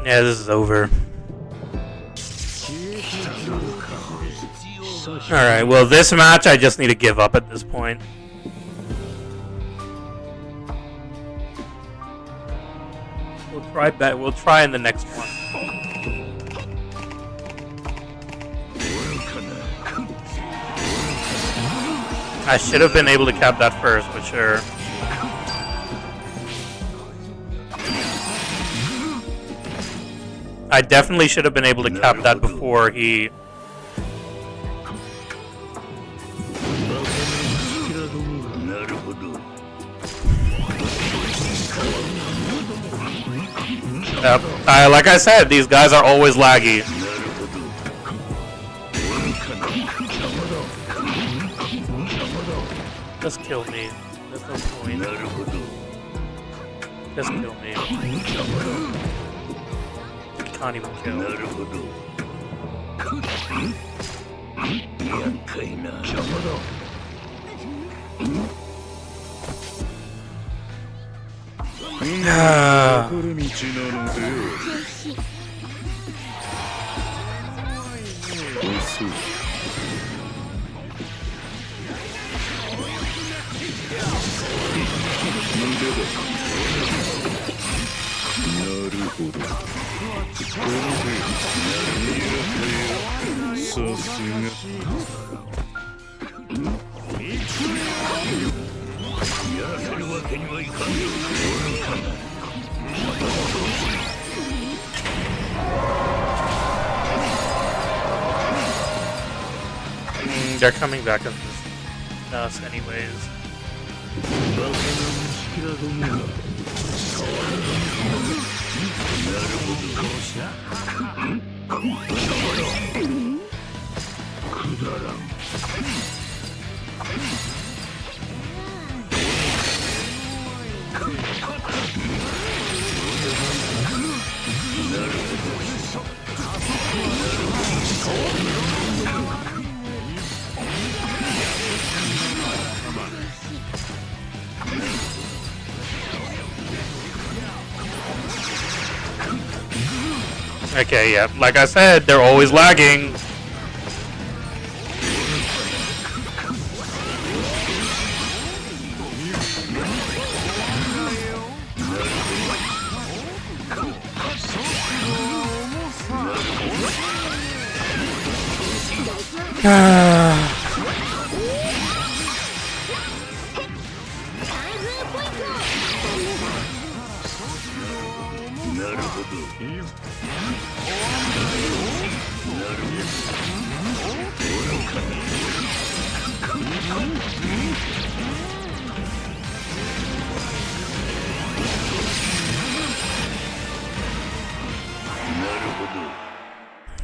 Yeah, this is over. Alright, well this match I just need to give up at this point. We'll try in the next one. I should have been able to cap that first, but sure. I definitely should have been able to cap that before he... Yep. Like I said, these guys are always laggy. Just kill me. There's no point. Just kill me. Can't even kill. They're coming back at us anyways. Okay, yeah, like I said, they're always lagging.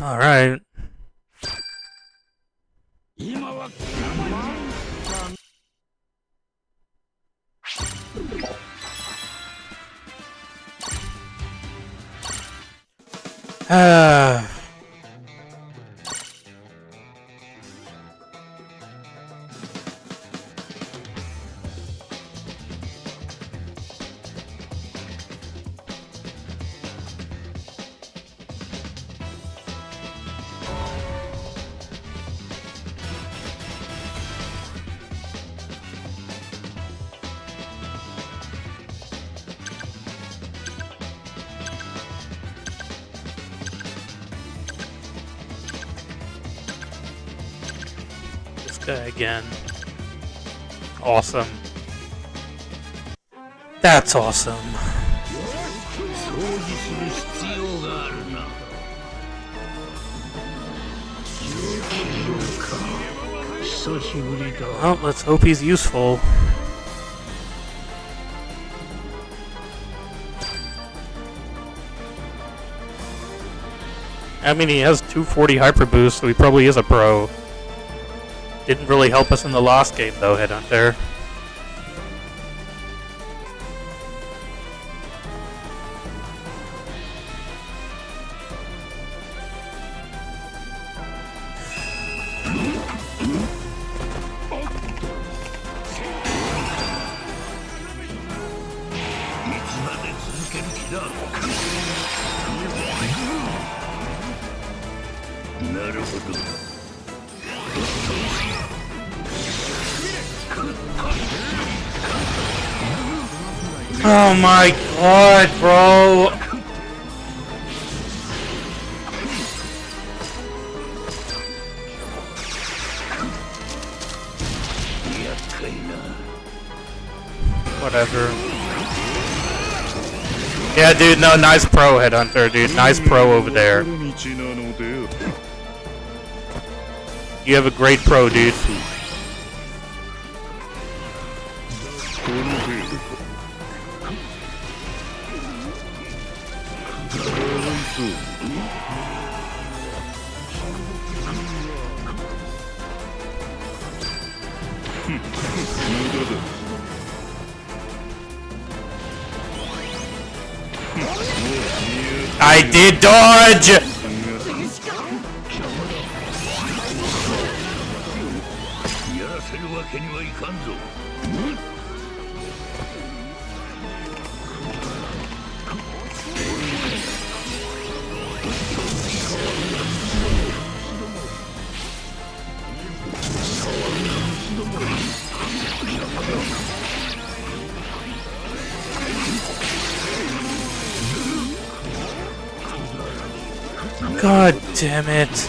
All right. guy again. Awesome. That's awesome. 掃除する必要があるな。そうか。久しぶりだ。 Well, let's hope he's useful. I mean, he has 240 hyper boost, so he probably is a pro. Didn't really help us in the last game, though, Headhunter. Oh my god, bro! Whatever. Yeah, dude, no, nice pro, Headhunter, dude. Nice pro over there. You have a great pro, dude. I did dodge! やらせるわけにはいかんぞ。God damn it.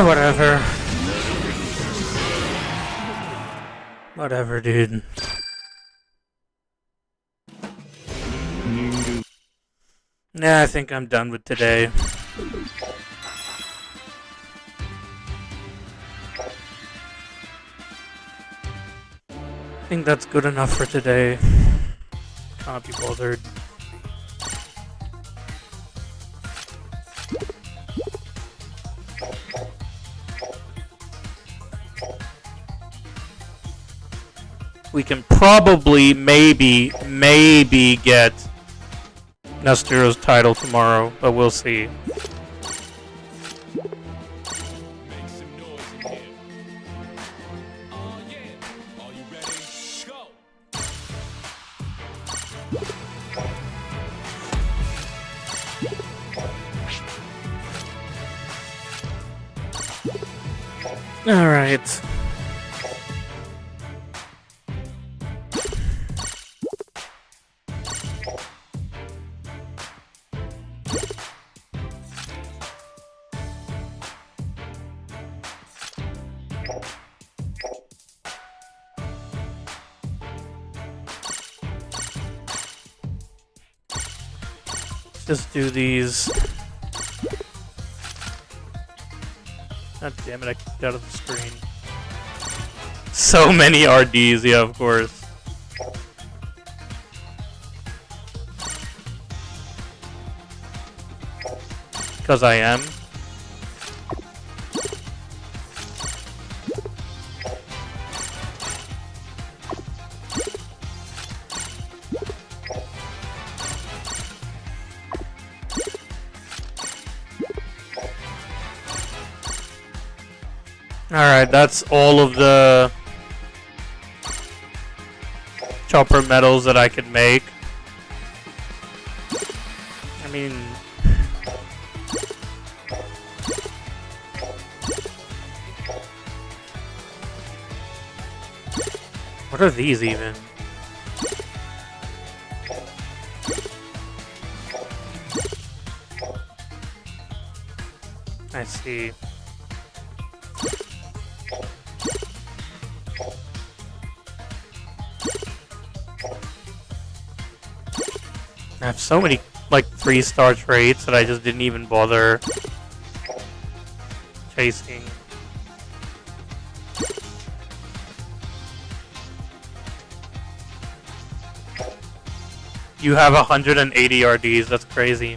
Whatever. Whatever, dude. Nah, I think I'm done with today. I think that's good enough for today. Can't be bothered. We can probably, maybe get Nestero's title tomorrow, but we'll see. Make some noise in here. Oh yeah. Are you ready? Go. All right. Let's just do these. God damn it, I kicked out of the screen. So many RDs, yeah, of course. Because I am. Alright, that's all of the chopper medals that I can make. I mean... what are these even? I see. I have so many, like, 3-star traits that I just didn't even bother chasing. You have 180 RDs, that's crazy.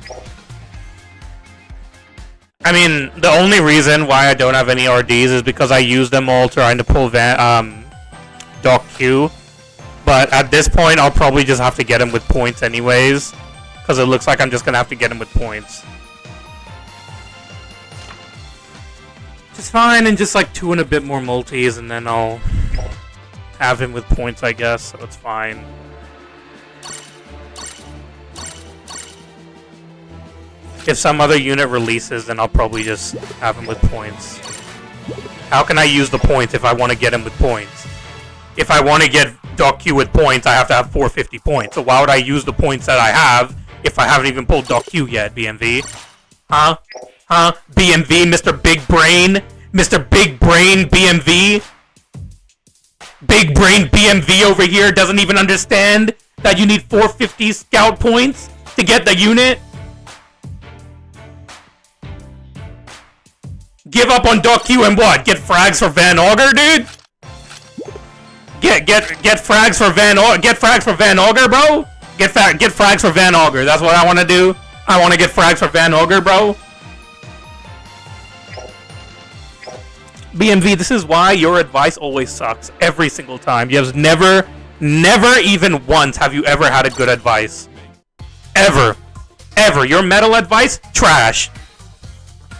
I mean, the only reason why I don't have any RDs is because I use them all trying to pull Doc Q. But at this point, I'll probably just have to get him with points anyways. Because it looks like I'm just going to have to get him with points. Just fine, and just like 2 and a bit more multis, and then I'll have him with points, I guess. So it's fine. If some other unit releases, then I'll probably just have him with points. How can I use the points if I want to get him with points? If I want to get Doc Q with points, I have to have 450 points. So why would I use the points that I have if I haven't even pulled Doc Q yet, BMV? Huh? Huh? BMV, Mr. Big Brain? Mr. Big Brain BMV? Big Brain BMV over here doesn't even understand that you need 450 scout points to get the unit? Give up on Doc Q and what? Get frags for Van Augur, dude? Get frags for Van Augur, bro? Get frags for Van Augur. That's what I want to do. I want to get frags for Van Augur, bro. BMV, this is why your advice always sucks every single time. You have never even once have you ever had a good advice. Ever. Your metal advice, trash.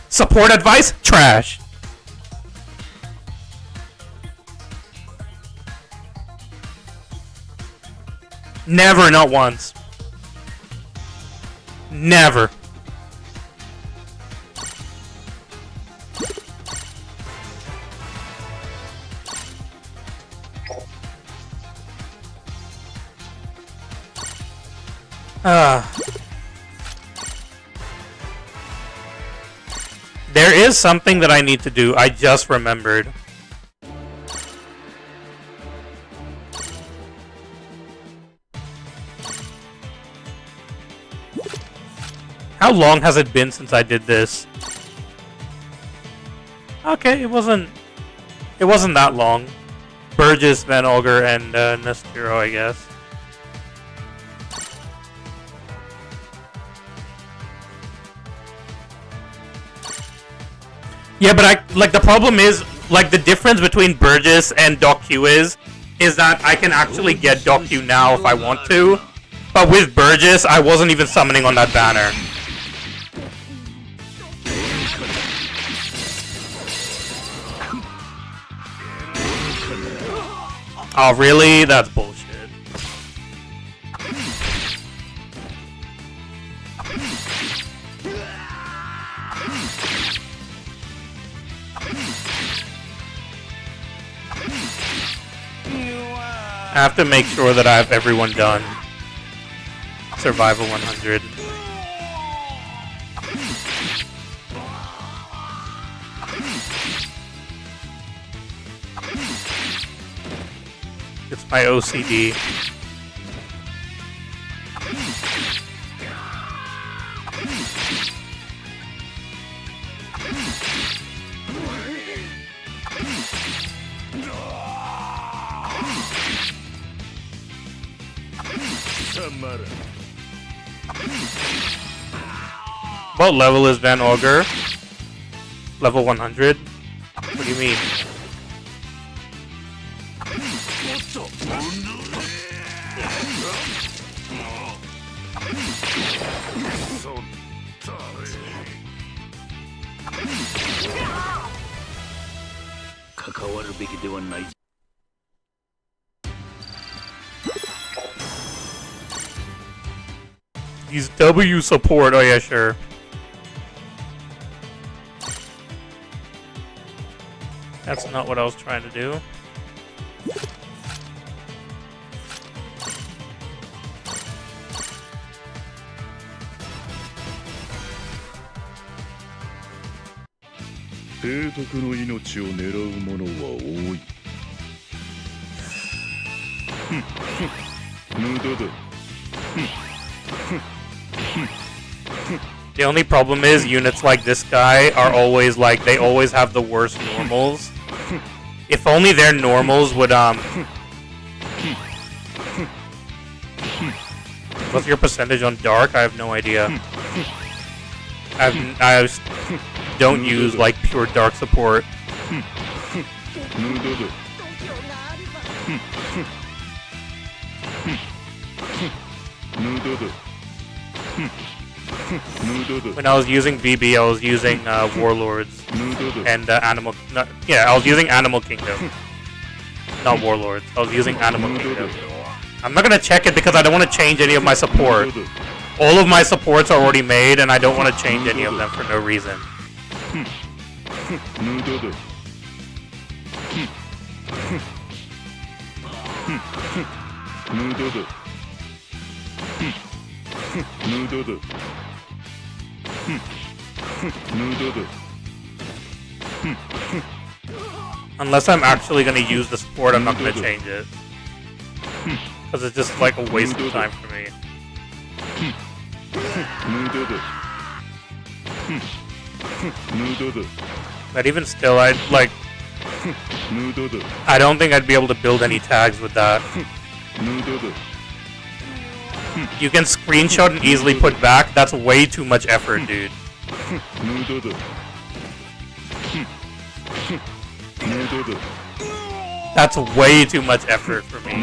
Support advice, trash. Never, not once. Never. There is something that I need to do. I just remembered. How long has it been since I did this? Okay, it wasn't that long. Burgess, Van Augur, and Nestero, I guess. Yeah, but the problem is, like, the difference between Burgess and Doc Q is that I can actually get Doc Q now if I want to. But with Burgess, I wasn't even summoning on that banner. Oh, really? That's bullshit. I have to make sure that I have everyone done. Survival 100. It's my OCD. What level is Van Augur? Level 100? What do you mean? He's W support. Oh yeah, sure. That's not what I was trying to do. The only problem is units like this guy are always like, they always have the worst normals. If only their normals would what's your percentage on dark? I have no idea. I don't use like pure dark support. When I was using BB, I was using Warlords and Animal. I was using Animal Kingdom, not Warlords. I was using Animal Kingdom. I'm not gonna check it because I don't want to change any of my support. All of my supports are already made, and I don't want to change any of them for no reason. Unless I'm actually going to use the support, I'm not going to change it. Because it's just like a waste of time for me. But even still, I don't think I'd be able to build any tags with that. You can screenshot and easily put back. That's way too much effort, dude. That's way too much effort for me.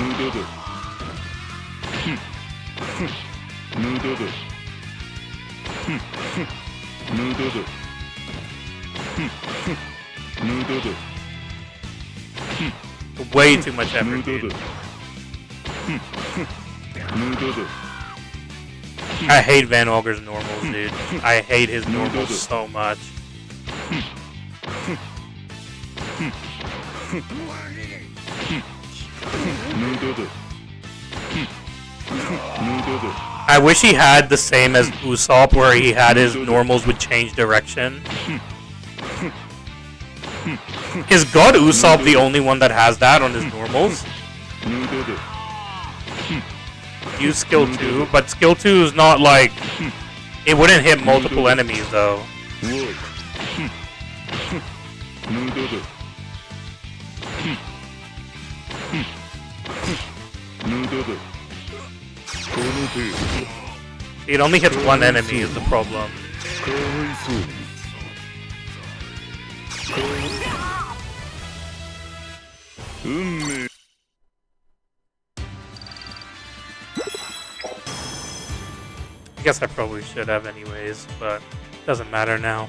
Way too much effort, dude. I hate Van Augur's normals, dude. I hate his normals so much. I wish he had the same as Usopp, where he had his normals would change direction. Is God Usopp the only one that has that on his normals? Use skill 2, but skill 2 is not like... It wouldn't hit multiple enemies, though. It only hits one enemy is the problem. I guess I probably should have anyways, but doesn't matter now.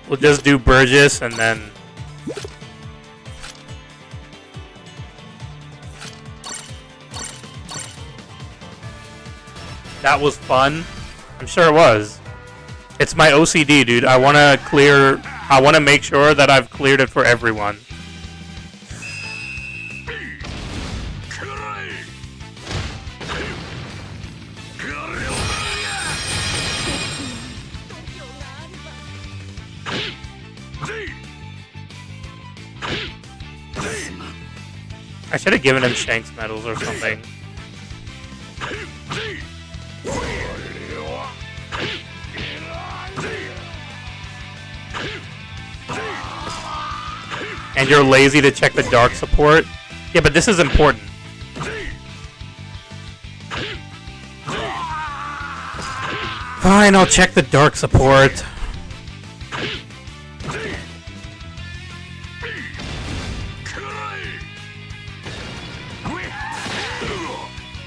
We'll just do Burgess and then... That was fun. I'm sure it was. It's my OCD, dude. I want to make sure that I've cleared it for everyone. I should have given him Shanks medals or something. And you're lazy to check the dark support? Yeah, but this is important. Fine, I'll check the dark support.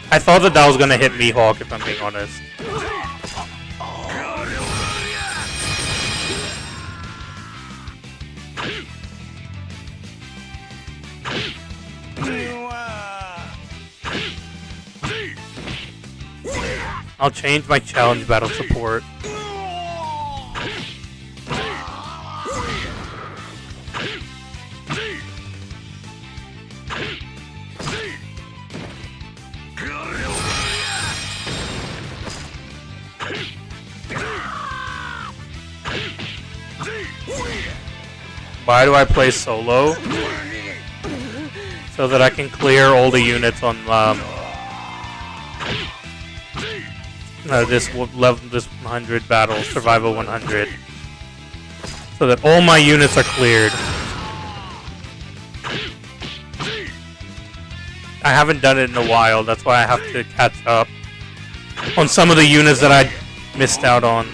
I thought that was gonna hit Mihawk, if I'm being honest. I'll change my challenge battle support. Why do I play solo? So that I can clear all the units on this 100 battle, survival 100. So that all my units are cleared. I haven't done it in a while, that's why I have to catch up on some of the units that I missed out on.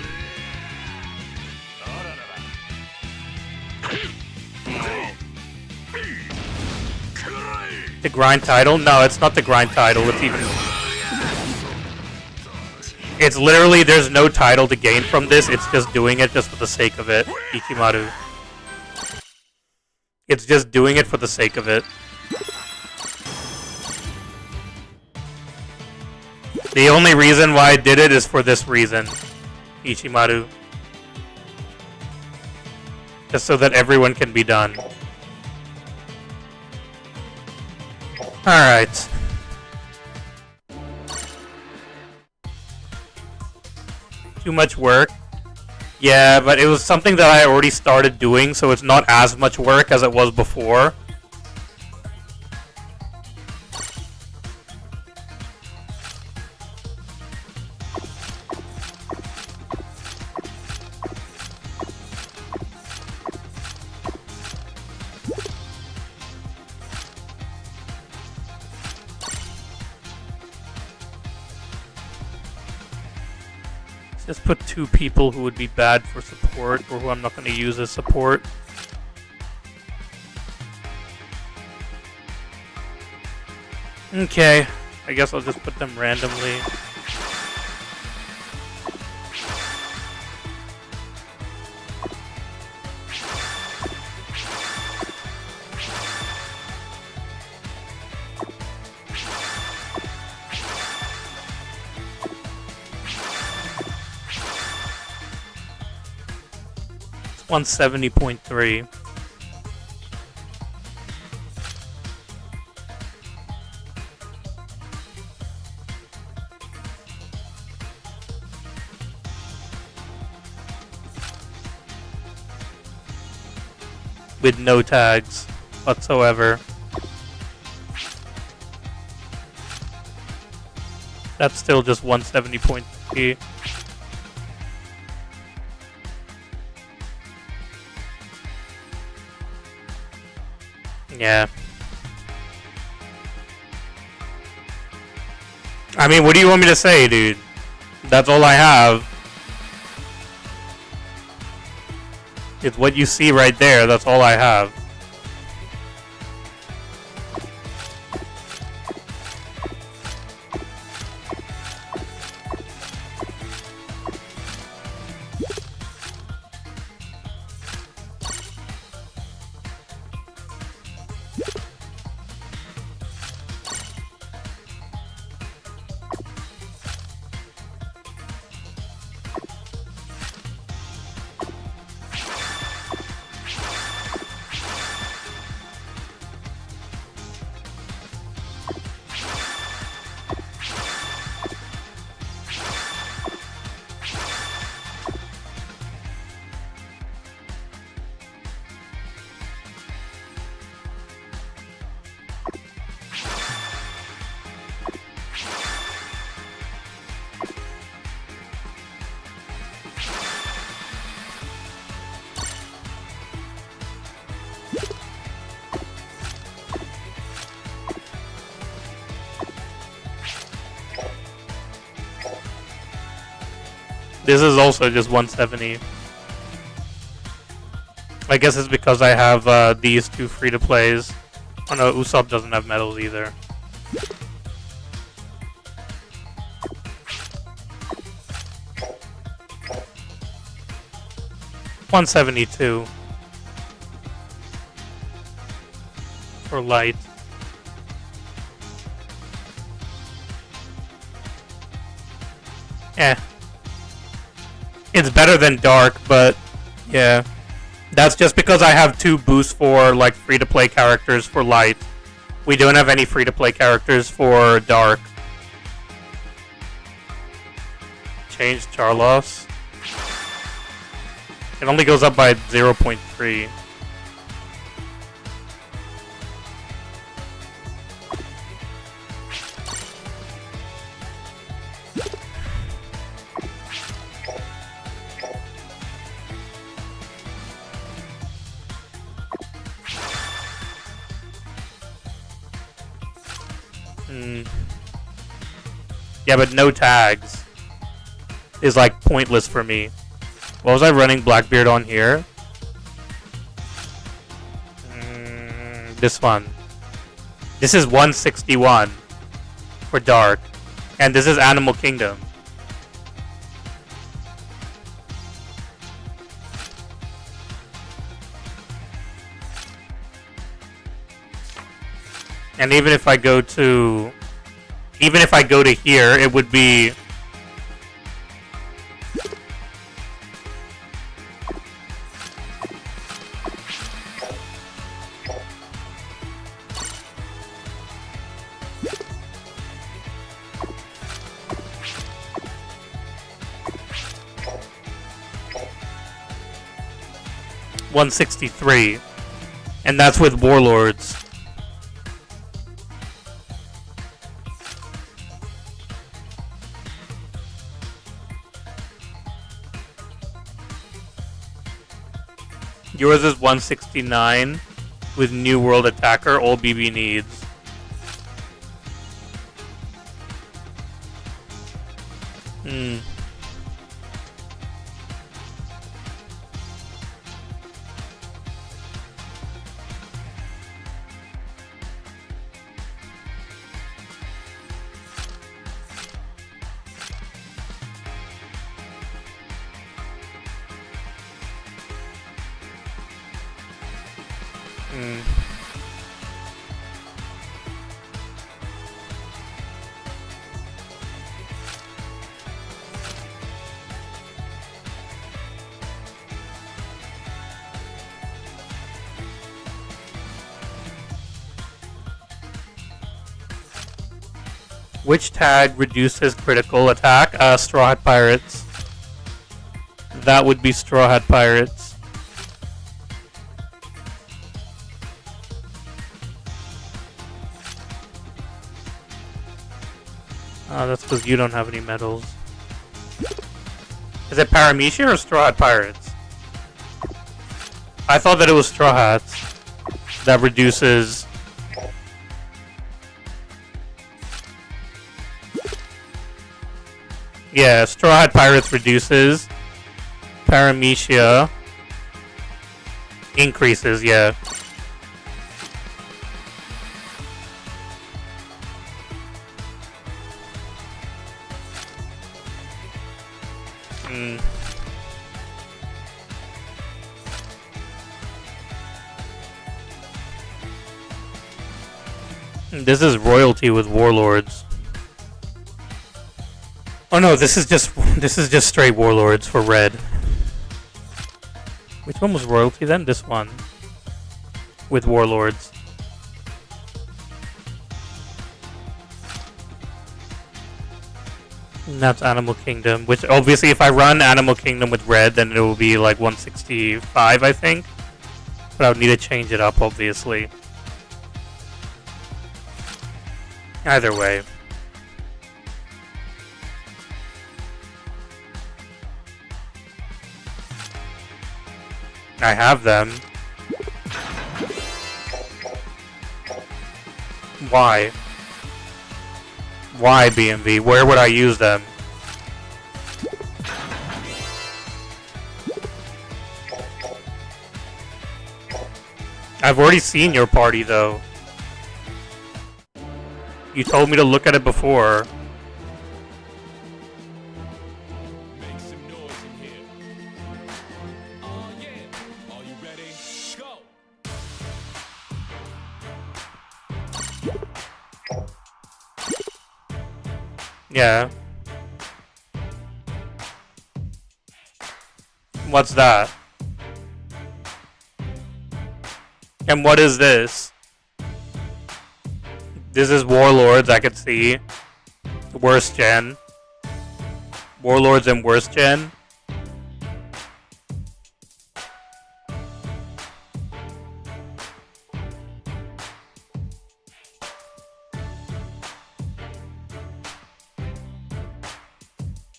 The grind title? No, it's not the grind title. It's literally, there's no title to gain from this. It's just doing it just for the sake of it, Ichimaru. It's just doing it for the sake of it. The only reason why I did it is for this reason, Ichimaru. Just so that everyone can be done. Alright. Too much work? Yeah, but it was something that I already started doing, so it's not as much work as it was before. Just put 2 people who would be bad for support, or who I'm not going to use as support. Okay, I guess I'll just put them randomly. It's 170.3. With no tags whatsoever. That's still just 170.3. Yeah. I mean, what do you want me to say, dude? That's all I have. It's what you see right there. That's all I have. This is also just 170. I guess it's because I have these two free-to-plays. Oh no, Usopp doesn't have medals either. $172 for light. Eh. It's better than dark, but yeah. That's just because I have two boosts for like free-to-play characters for light. We don't have any free-to-play characters for dark. Change Charlos. It only goes up by 0.3. Yeah, but no tags is like pointless for me. What was I running Blackbeard on here? This one. This is 161 for dark, and this is Animal Kingdom. And even if I go to here, it would be $163, and that's with Warlords. Yours is 169 with New World Attacker, all BB needs. Which tag reduces critical attack? Straw Hat Pirates. That would be Straw Hat Pirates. That's because you don't have any medals. Is it Paramecia or Straw Hat Pirates? I thought that it was Straw Hats that reduces. Yeah, Straw Hat Pirates reduces. Paramecia increases, yeah. This is royalty with Warlords. Oh no, this is just straight Warlords for red. Which one was royalty then? This one. With Warlords. And that's Animal Kingdom, which obviously if I run Animal Kingdom with red, then it will be like 165, I think. But I would need to change it up, obviously. Either way. I have them. Why? Why BMV? Where would I use them? I've already seen your party, though. You told me to look at it before. Make some noise in here. Oh yeah. Are you ready? Go. Yeah. What's that? And what is this? This is Warlords, I could see. Worst gen. Warlords and worst gen.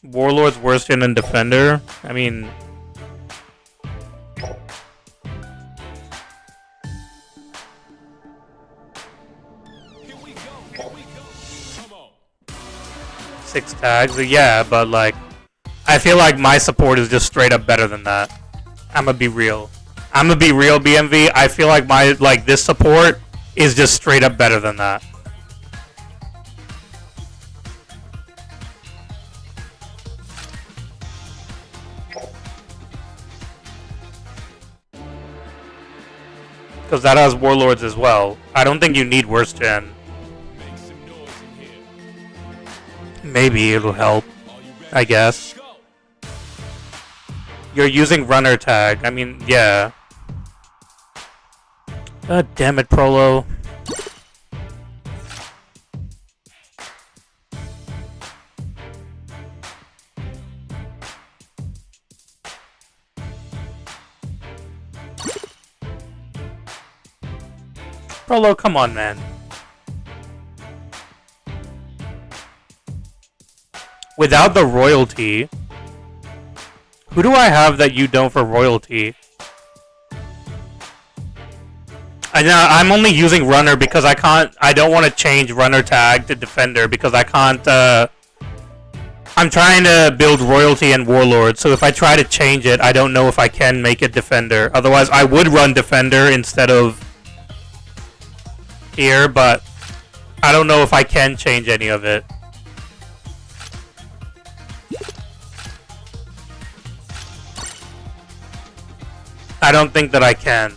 Warlords, worst gen, and Defender. I mean... Here we go. Here we go. Come on. 6 tags, yeah, but like... I feel like my support is just straight up better than that. I'ma be real. I'ma be real, BMV. I feel like this support is just straight up better than that. Because that has Warlords as well. I don't think you need worst gen. Make some noise in here. Maybe it'll help, Are you ready? I guess. Go. You're using runner tag. I mean, yeah. God damn it, Prolo. Prolo, come on, man. Without the royalty... Who do I have that you don't for royalty? I'm only using runner because I don't want to change runner tag to defender because I can't, I'm trying to build royalty and warlord, so if I try to change it, I don't know if I can make it defender. Otherwise, I would run defender instead of here, but I don't know if I can change any of it. I don't think that I can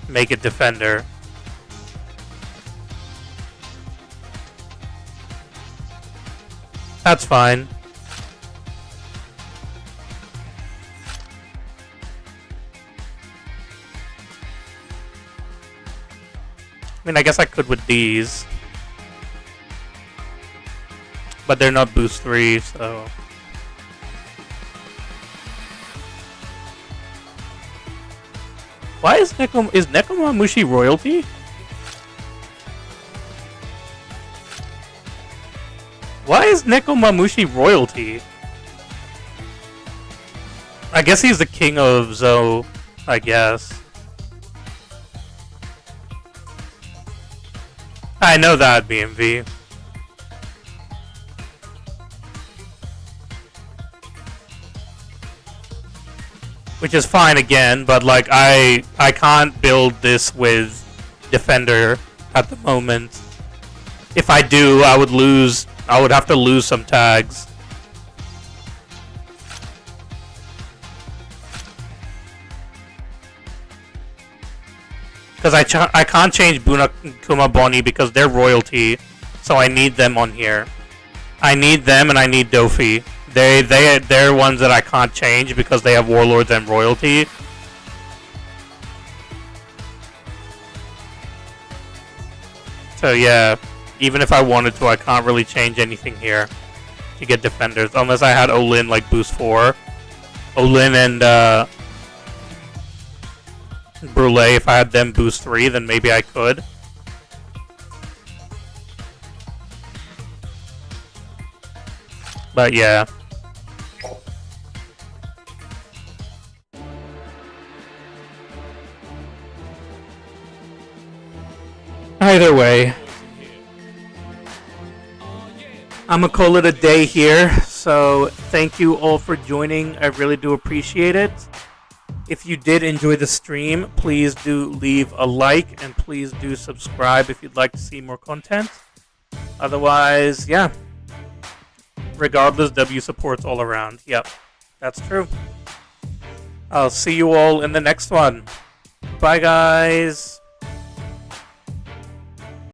make it defender. That's fine. I mean, I guess I could with these. But they're not boost 3, so... Why is Nekomamushi royalty? Why is Nekomamushi royalty? I guess he's the king of Zo, I guess. I know that, BMV. Which is fine again, but like I can't build this with defender at the moment. If I do, I would have to lose some tags. Because I can't change Bunakuma Boni because they're royalty, so I need them on here. I need them and I need Dofi. They're ones that I can't change because they have warlords and royalty. So yeah, even if I wanted to, I can't really change anything here to get defenders unless I had Olin like boost 4. Olin and Brule, if I had them boost 3, then maybe I could. But yeah. Either way, I'm gonna call it a day here. So thank you all for joining. I really do appreciate it. If you did enjoy the stream, please do leave a like and please do subscribe if you'd like to see more content. Otherwise, yeah. Regardless, W supports all around. Yep, that's true. I'll see you all in the next one. Bye, guys.